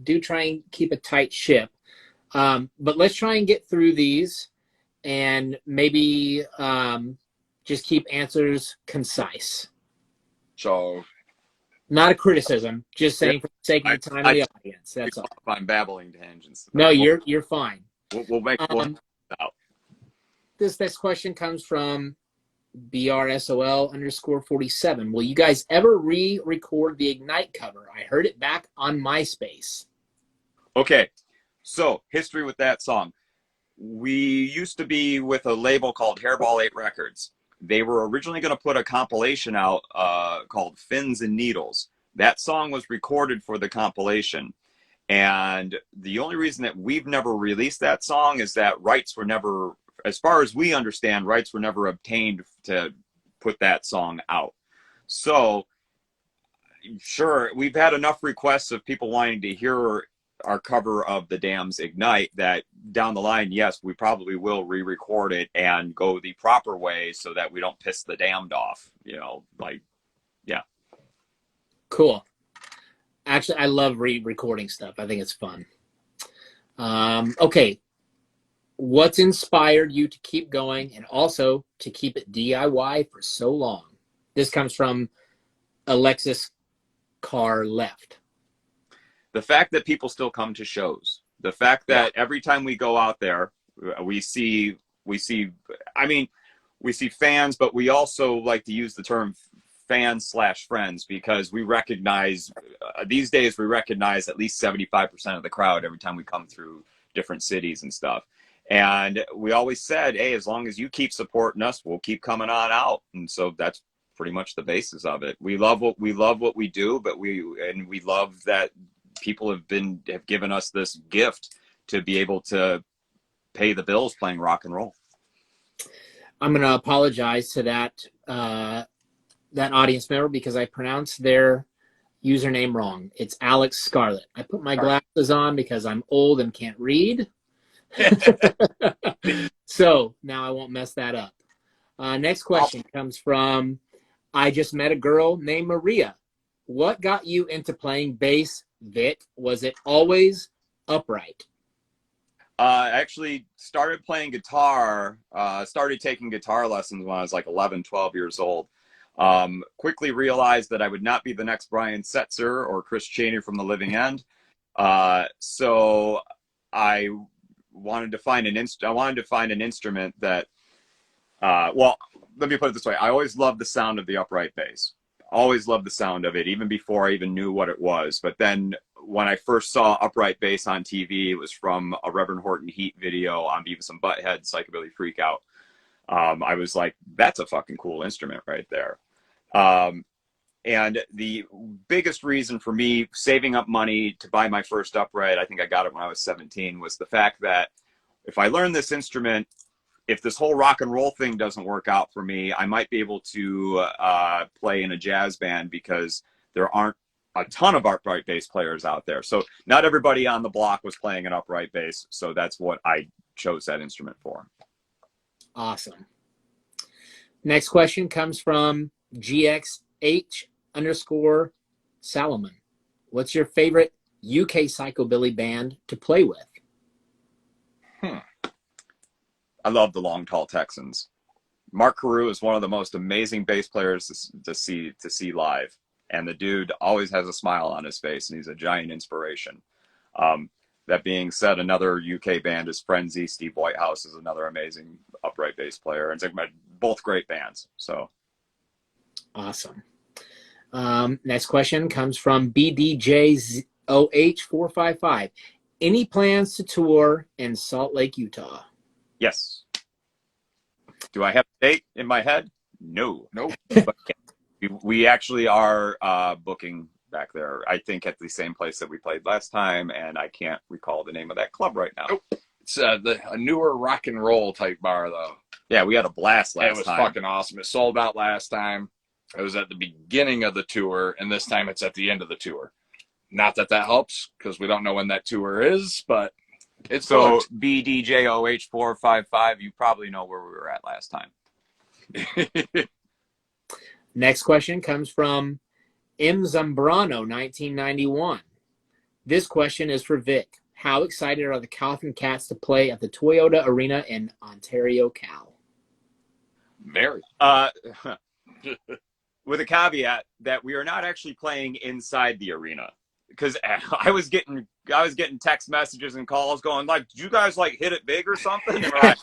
do try and keep a tight ship. But let's try and get through these, and maybe Just keep answers concise. So, Not a criticism, just saying for the sake of the time of the audience. That's all. If I'm babbling tangents. No, you're fine. We'll make it out. This next question comes from BRSOL_47. Will you guys ever re-record the Ignite cover? I heard it back on MySpace. Okay, so history with that song. We used to be with a label called Hairball 8 Records. They were originally going to put a compilation out called Fins and Needles. That song was recorded for the compilation. And the only reason that we've never released that song is that rights were never, as far as we understand, rights were never obtained to put that song out. So, sure, we've had enough requests of people wanting to hear our cover of The Dam's Ignite that down the line, yes, we probably will re-record it and go the proper way so that we don't piss the damned off, yeah. Cool. Actually, I love re-recording stuff. I think it's fun. Okay. What's inspired you to keep going and also to keep it DIY for so long? This comes from Alexis Carr Left. The fact that people still come to shows, the fact that every time we go out there, we see fans, but we also like to use the term fans/friends because we recognize, these days we recognize at least 75% of the crowd every time we come through different cities and stuff. And we always said, hey, as long as you keep supporting us, we'll keep coming on out. And so that's pretty much the basis of it. We love what we do, but we love that people have given us this gift to be able to pay the bills playing rock and roll. I'm going to apologize to that audience member because I pronounced their username wrong. It's Alex Scarlett. I put my glasses on because I'm old and can't read. So now I won't mess that up. Next question comes from I just met a girl named Maria. What got you into playing bass, Vic? Was it always upright? I actually started playing guitar, started taking guitar lessons when I was like 11, 12 years old. Quickly realized that I would not be the next Brian Setzer or Chris Chaney from The Living End. So I wanted to find an instrument that, well, let me put it this way. I always loved the sound of the upright bass. Always loved the sound of it, even before I even knew what it was. But then when I first saw upright bass on TV, it was from a Reverend Horton Heat video on Beavis and Butthead, Psychobilly Freakout. I was like, that's a fucking cool instrument right there. And the biggest reason for me saving up money to buy my first upright, I think I got it when I was 17, was the fact that if I learn this instrument, if this whole rock and roll thing doesn't work out for me, I might be able to play in a jazz band because there aren't a ton of upright bass players out there. So not everybody on the block was playing an upright bass. So that's what I chose that instrument for. Awesome. Next question comes from GXH_Salomon. What's your favorite UK psychobilly band to play with? I love the Long Tall Texans. Mark Carew is one of the most amazing bass players to see live. And the dude always has a smile on his face, and he's a giant inspiration. That being said, another UK band is Frenzy. Steve Whitehouse is another amazing upright bass player. And it's like both great bands. So awesome. Next question comes from BDJOH455. Any plans to tour in Salt Lake, Utah? Yes. Do I have a date in my head? No. Nope. But we actually are booking back there, I think at the same place that we played last time, and I can't recall the name of that club right now. Nope. It's a newer rock and roll type bar, though. Yeah, we had a blast last time. It was fucking awesome. It sold out last time. It was at the beginning of the tour, and this time it's at the end of the tour. Not that helps, because we don't know when that tour is, but it's so booked. BDJOH455, you probably know where we were at last time. Next question comes from M. Zambrano, 1991. This question is for Vic. How excited are the Koffin Cats to play at the Toyota Arena in Ontario, Cal? Very. With a caveat that we are not actually playing inside the arena, because I was getting text messages and calls going like, "Did you guys like hit it big or something?" And we're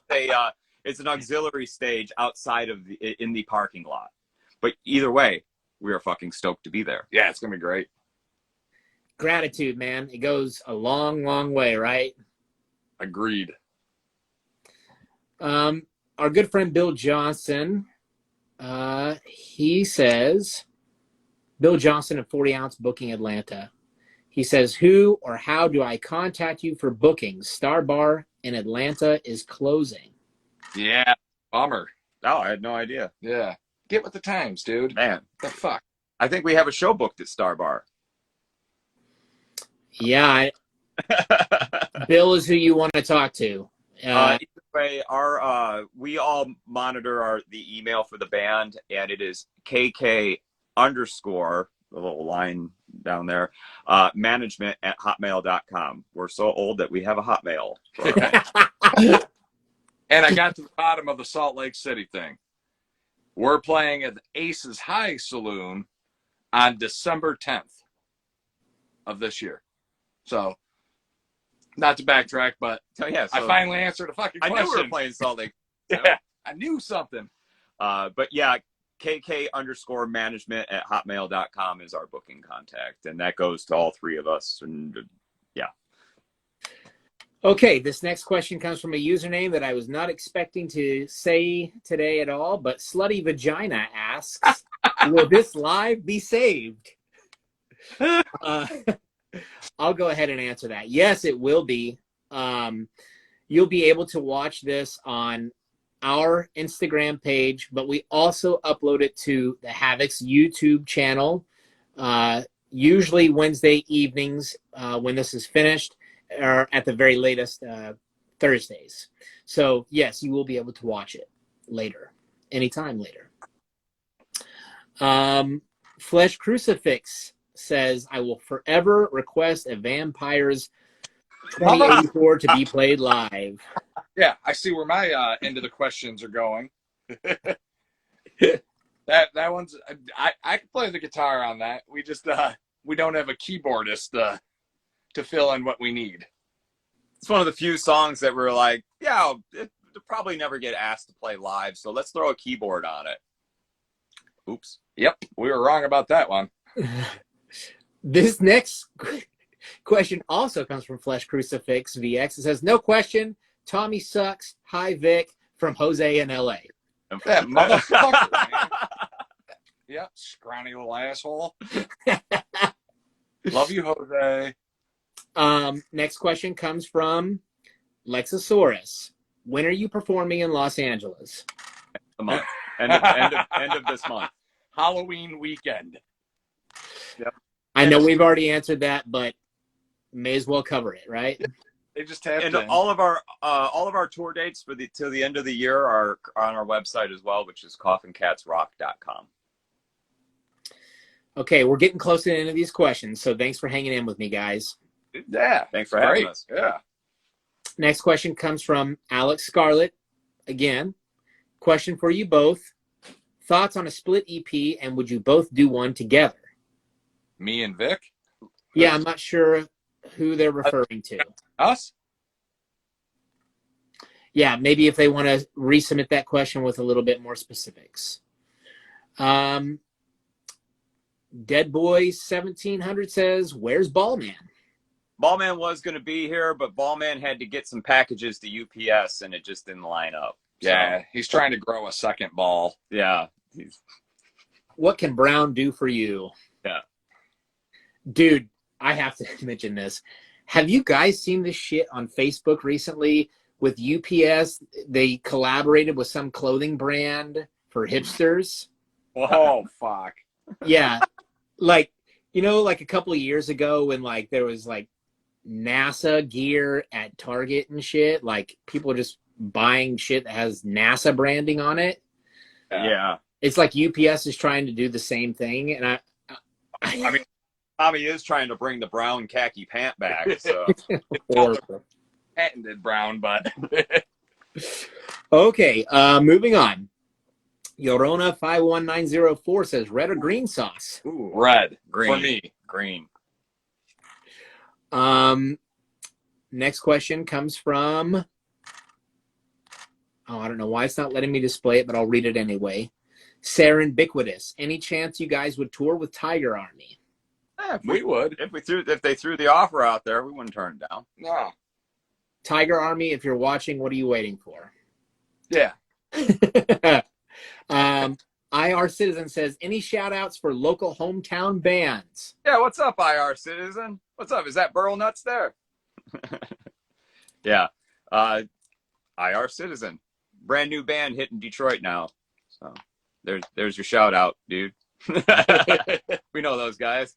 like, it's an auxiliary stage outside of in the parking lot. But either way, we are fucking stoked to be there. Yeah, it's gonna be great. Gratitude, man. It goes a long, long way, right? Agreed. Our good friend Bill Johnson, he says, Bill Johnson of 40 Ounce Booking Atlanta. He says, who or how do I contact you for bookings? Star Bar in Atlanta is closing. Yeah, bummer. Oh, I had no idea. Yeah. Get with the times, dude. Man. The fuck? I think we have a show booked at Star Bar. Yeah. Bill is who you want to talk to. Either way, we all monitor the email for the band, and it is KK _ the little line down there, management@hotmail.com. We're so old that we have a Hotmail. And I got to the bottom of the Salt Lake City thing. We're playing at the Aces High Saloon on December 10th of this year. So, not to backtrack, but I finally answered a fucking question. I knew we were playing Salt Lake. Yeah, I knew something. But yeah, KK _ management@hotmail.com is our booking contact. And that goes to all three of us. And yeah. Okay, this next question comes from a username that I was not expecting to say today at all, but Slutty Vagina asks, will this live be saved? I'll go ahead and answer that. Yes, it will be. You'll be able to watch this on our Instagram page, but we also upload it to the Havoc's YouTube channel, usually Wednesday evenings when this is finished, or at the very latest Thursdays. So yes, you will be able to watch it later, anytime later. Flesh Crucifix says, I will forever request a Vampires 2084 to be played live. Yeah, I see where my end of the questions are going. that one's I can play the guitar on that. We just we don't have a keyboardist to fill in what we need. It's one of the few songs that we're like, yeah, it'll probably never get asked to play live, so let's throw a keyboard on it. Oops. Yep, we were wrong about that one. This next question also comes from Flesh Crucifix VX. It says, no question, Tommy sucks. Hi, Vic, from Jose in LA. That motherfucker, man. Yep, scrawny little asshole. Love you, Jose. Next question comes from Lexosaurus. When are you performing in Los Angeles? A month. End of this month. Halloween weekend. Yep. I know we've already answered that, but may as well cover it, right? They just have and to. all of our tour dates till the end of the year are on our website as well, which is coffincatsrock.com. Okay, we're getting close to the end of these questions, so thanks for hanging in with me, guys. Yeah, thanks for having us. Yeah. Next question comes from Alex Scarlett. Again, question for you both. Thoughts on a split EP, and would you both do one together? Me and Vic? Yeah, I'm not sure who they're referring to. Us? Yeah, maybe if they want to resubmit that question with a little bit more specifics. Dead Boy 1700 says, where's Ballman? Ballman was going to be here, but Ballman had to get some packages to UPS, and it just didn't line up. Yeah, he's trying to grow a second ball. Yeah. What can Brown do for you? Yeah. Dude, I have to mention this. Have you guys seen this shit on Facebook recently with UPS? They collaborated with some clothing brand for hipsters. Oh, fuck. Yeah. Like, like a couple of years ago when like there was like NASA gear at Target and shit, like people are just buying shit that has NASA branding on it. Yeah. It's like UPS is trying to do the same thing. And I mean, Tommy is trying to bring the brown khaki pant back. So horrible. Patented brown, but Okay, moving on. Yorona51904 says red or green sauce. Ooh, Red green for me. Green. Next question comes from, I don't know why it's not letting me display it, but I'll read it anyway. Serendipitous. Any chance you guys would tour with Tiger Army? We would. If they threw the offer out there, we wouldn't turn it down. No. Tiger Army, if you're watching, what are you waiting for? Yeah. IR Citizen says, any shout outs for local hometown bands? Yeah, what's up, IR Citizen? What's up? Is that Burl Nuts there? Yeah. IR Citizen. Brand new band hitting Detroit now. So there's your shout out, dude. We know those guys.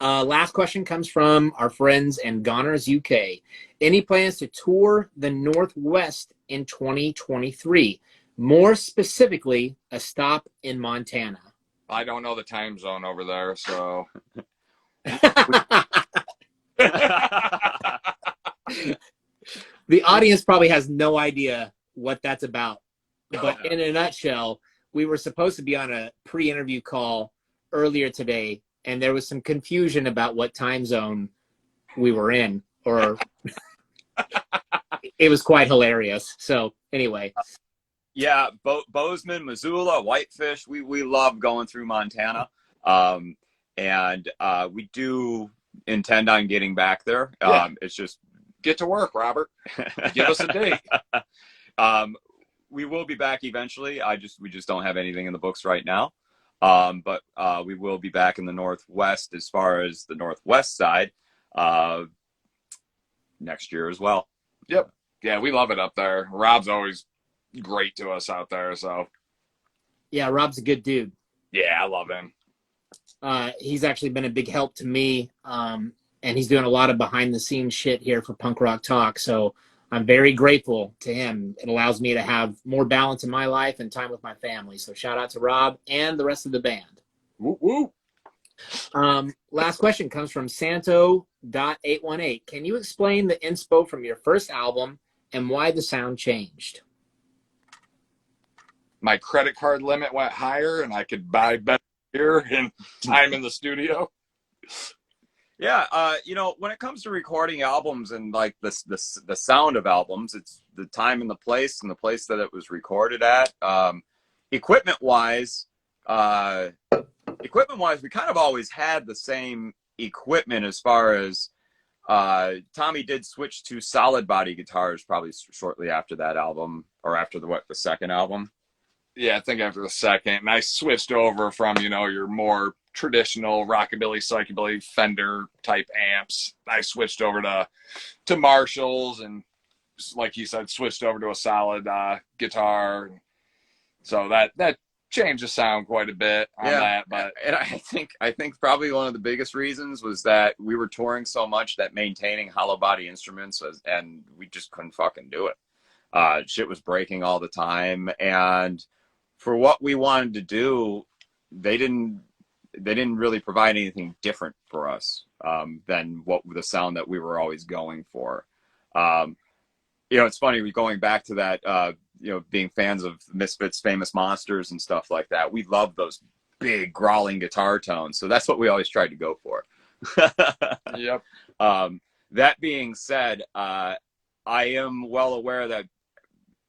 Last question comes from our friends and Goners UK. Any plans to tour the Northwest in 2023? More specifically, a stop in Montana. I don't know the time zone over there, so. The audience probably has no idea what that's about. But in a nutshell, we were supposed to be on a pre-interview call earlier today, and there was some confusion about what time zone we were in, or it was quite hilarious. So anyway. Yeah, Bozeman, Missoula, Whitefish. We love going through Montana. And we do intend on getting back there. Yeah. It's just Get to work, Robert. Give us a date. We will be back eventually. We just don't have anything in the books right now. But we will be back in the Northwest, as far as the Northwest side, next year as well. Yep. Yeah, we love it up there. Rob's always great to us out there. So Yeah, Rob's a good dude. yeah, I love him. He's actually been a big help to me, and he's doing a lot of behind-the-scenes shit here for Punk Rock Talk. So I'm very grateful to him. It allows me to have more balance in my life and time with my family. So shout out to Rob and the rest of the band. Woo woo. Last question comes from Santo.818. Can you explain the inspo from your first album and why the sound changed? My credit card limit went higher and I could buy better gear and time in the studio. Yeah, when it comes to recording albums and like the sound of albums, it's the time and the place that it was recorded at. Equipment wise, we kind of always had the same equipment, as far as Tommy did switch to solid body guitars probably shortly after that album, or after the second album. Yeah, I think after the second, and I switched over from, your more traditional rockabilly, psychobilly Fender type amps. I switched over to Marshalls, and like you said, switched over to a solid guitar. So that changed the sound quite a bit on that. But and I think probably one of the biggest reasons was that we were touring so much that maintaining hollow body instruments and we just couldn't fucking do it. Shit was breaking all the time, and for what we wanted to do, they didn't really provide anything different for us than what the sound that we were always going for. It's funny, we're going back to that, being fans of Misfits, Famous Monsters and stuff like that. We love those big growling guitar tones. So that's what we always tried to go for. Yep. That being said, I am well aware that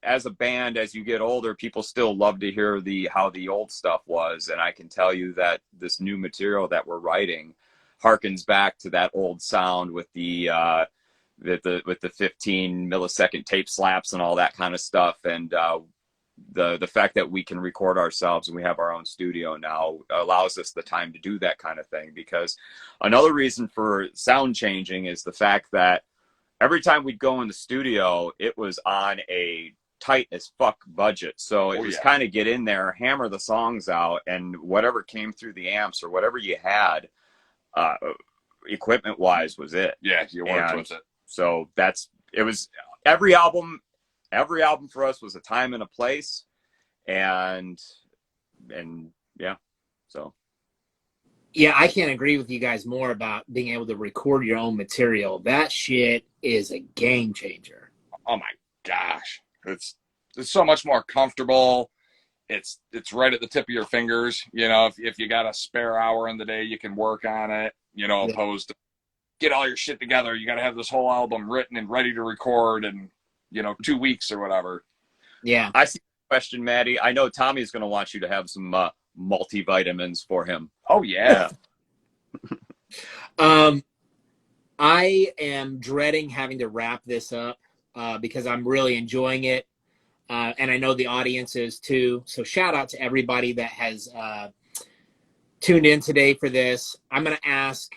as a band, as you get older, people still love to hear how the old stuff was. And I can tell you that this new material that we're writing harkens back to that old sound with the 15 millisecond tape slaps and all that kind of stuff. And the fact that we can record ourselves and we have our own studio now allows us the time to do that kind of thing. Because another reason for sound changing is the fact that every time we'd go in the studio, it was on a tight as fuck budget. So it was kind of get in there, hammer the songs out, and whatever came through the amps or whatever you had equipment wise was it. Yeah, you worked with it. So it was every album for us was a time and a place, and yeah. So Yeah, I can't agree with you guys more about being able to record your own material. That shit is a game changer. Oh my gosh. so much more comfortable. It's right at the tip of your fingers. You know, if you got a spare hour in the day, you can work on it. You know, opposed to get all your shit together. You got to have this whole album written and ready to record in, 2 weeks or whatever. Yeah. I see the question, Maddie. I know Tommy's going to want you to have some multivitamins for him. Oh, yeah. I am dreading having to wrap this up because I'm really enjoying it. And I know the audience is too. So shout out to everybody that has tuned in today for this. I'm going to ask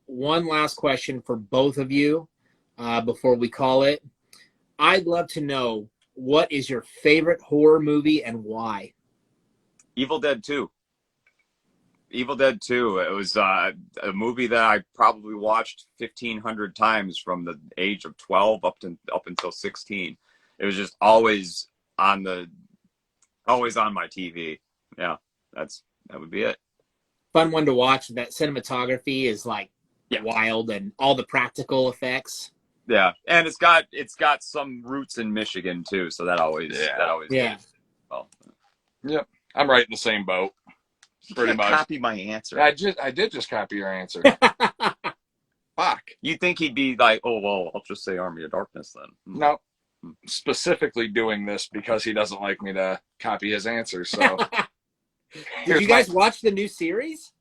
one last question for both of you before we call it. I'd love to know, what is your favorite horror movie and why? Evil Dead 2. Evil Dead 2. It was a movie that I probably watched 1,500 times from the age of 12 up until 16. It was just always on my TV. Yeah, that would be it. Fun one to watch. That cinematography is wild, and all the practical effects. Yeah, and it's got some roots in Michigan too, so that always yeah. Well, yep, I'm right in the same boat. Pretty much. Copy my answer. I did just copy your answer. Fuck. You think he'd be like, oh well, I'll just say Army of Darkness then? No, specifically doing this because he doesn't like me to copy his answer. So, did you guys watch the new series?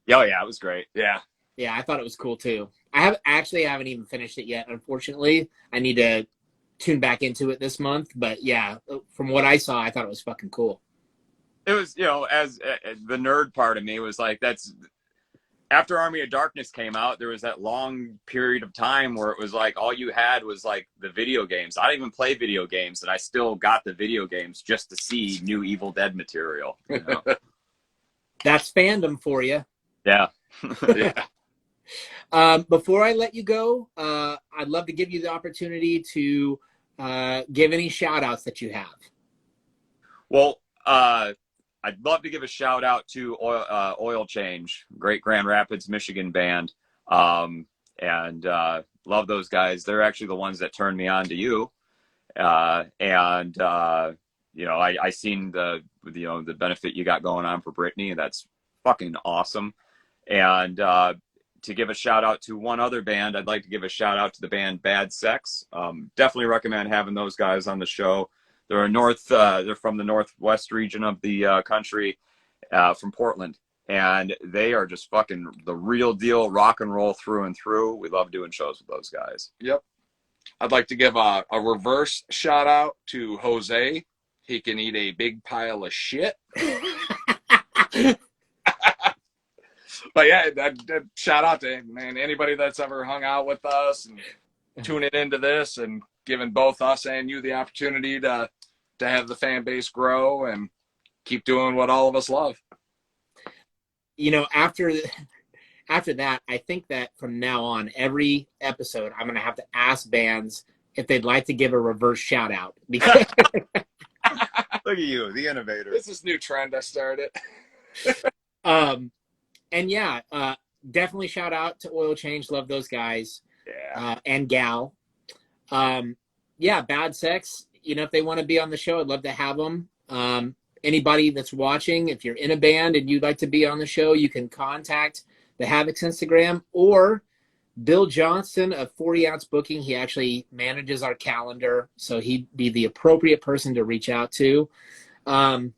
Oh yeah, it was great. Yeah. Yeah, I thought it was cool too. I haven't even finished it yet, unfortunately. I need to tune back into it this month. But yeah, from what I saw, I thought it was fucking cool. It was, as the nerd part of me was like, that's after Army of Darkness came out, there was that long period of time where it was like all you had was like the video games. I didn't even play video games, and I still got the video games just to see new Evil Dead material. That's fandom for you. Yeah. Yeah. Before I let you go, I'd love to give you the opportunity to give any shout outs that you have. Well, I'd love to give a shout out to Oil Change, great Grand Rapids, Michigan band. And love those guys. They're actually the ones that turned me on to you. I seen the benefit you got going on for Brittany, and that's fucking awesome. And to give a shout out to one other band, I'd like to give a shout out to the band Bad Sex. Definitely recommend having those guys on the show. They're they're from the northwest region of the country, from Portland, and they are just fucking the real deal, rock and roll through and through. We love doing shows with those guys. Yep. I'd like to give a reverse shout out to Jose. He can eat a big pile of shit. But yeah, shout out to him, man. Anybody that's ever hung out with us and tuning into this and giving both us and you the opportunity to have the fan base grow and keep doing what all of us love. After that, I think that from now on, every episode, I'm going to have to ask bands if they'd like to give a reverse shout out. Because Look at you, the innovator. This is a new trend I started. And yeah, definitely shout out to Oil Change. Love those guys. Yeah. And gal. Yeah, Bad Sex. If they want to be on the show, I'd love to have them. Anybody that's watching, if you're in a band and you'd like to be on the show, you can contact the Havoc's Instagram or Bill Johnson of 40 Ounce Booking. He actually manages our calendar, so he'd be the appropriate person to reach out to. Having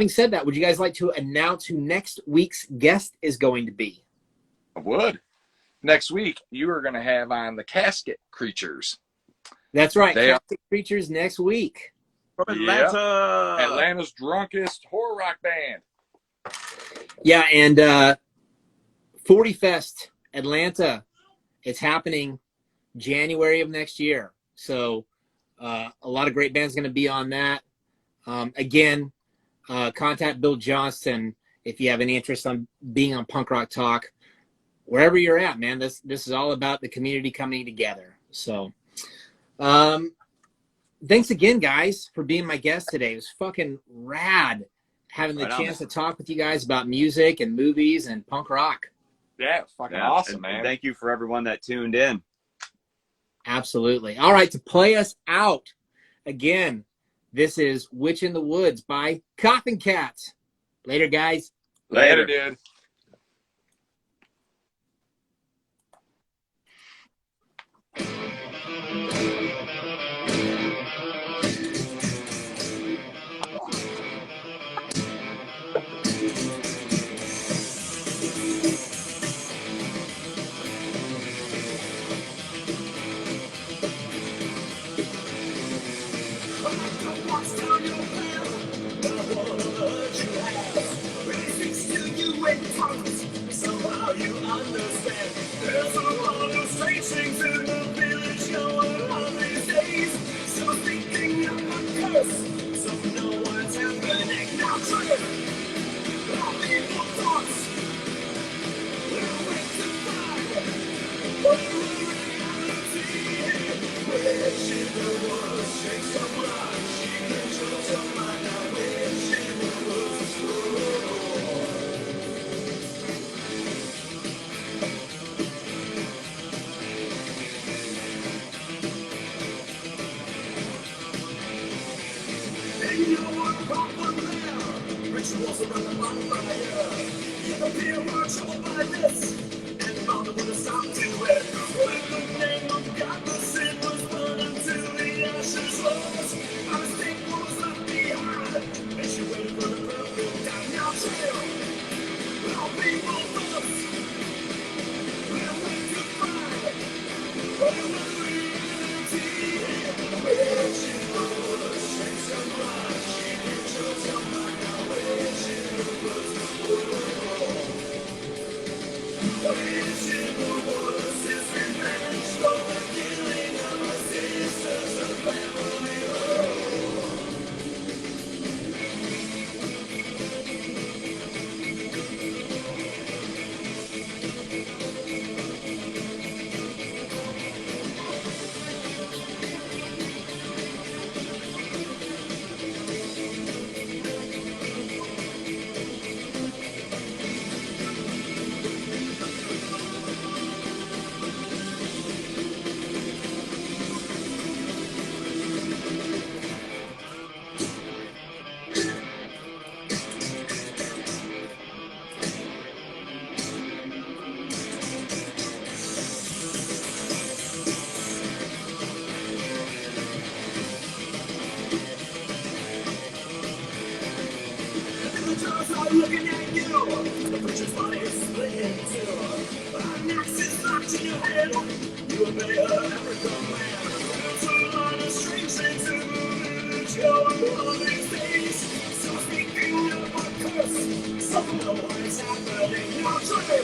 said that, would you guys like to announce who next week's guest is going to be? I would. Next week, you are going to have on the Casket Creatures. That's right. Casket Creatures next week. From Atlanta. Yep. Atlanta's drunkest horror rock band. Yeah, and 40 Fest Atlanta, it's happening January of next year. So a lot of great bands going to be on that. Again, contact Bill Johnston if you have any interest on being on Punk Rock Talk. Wherever you're at, man, this is all about the community coming together. So thanks again, guys, for being my guest today. It was fucking rad having the chance to talk with you guys about music and movies and punk rock. Yeah, fucking awesome, man. And thank you for everyone that tuned in. Absolutely. All right, to play us out, Again, this is Witch in the Woods by Koffin Cats. Later, guys. Later, dude. Somehow you understand. There's a lot of strange things in the village going on these days. Some thinking of a curse, some know what's happening now. Trigger, all evil thoughts. We're rectified. We're reality. Witch in the woods shakes your blood. She controls your mind. Now witch in the woods. Rituals around the bonfire. You appear more troubled by this, and found the to stop to it. When the name of God, the sin was burned until the ashes rose. Our mistake was left behind, and she waited for the perfect time. Now trail, all people thoughts. We're rectified. We're reality. Witch in the woods shakes your blood. She controls your mind. Witch in the woods is revenge for the killing of my sisters and family. Looking at you, the preacher's body is split in two. An axe is locked in your head. You obey her every command. There's a lot of strange things in the village going on these days. So speaking of a curse, some know what is happening. Now, Trey,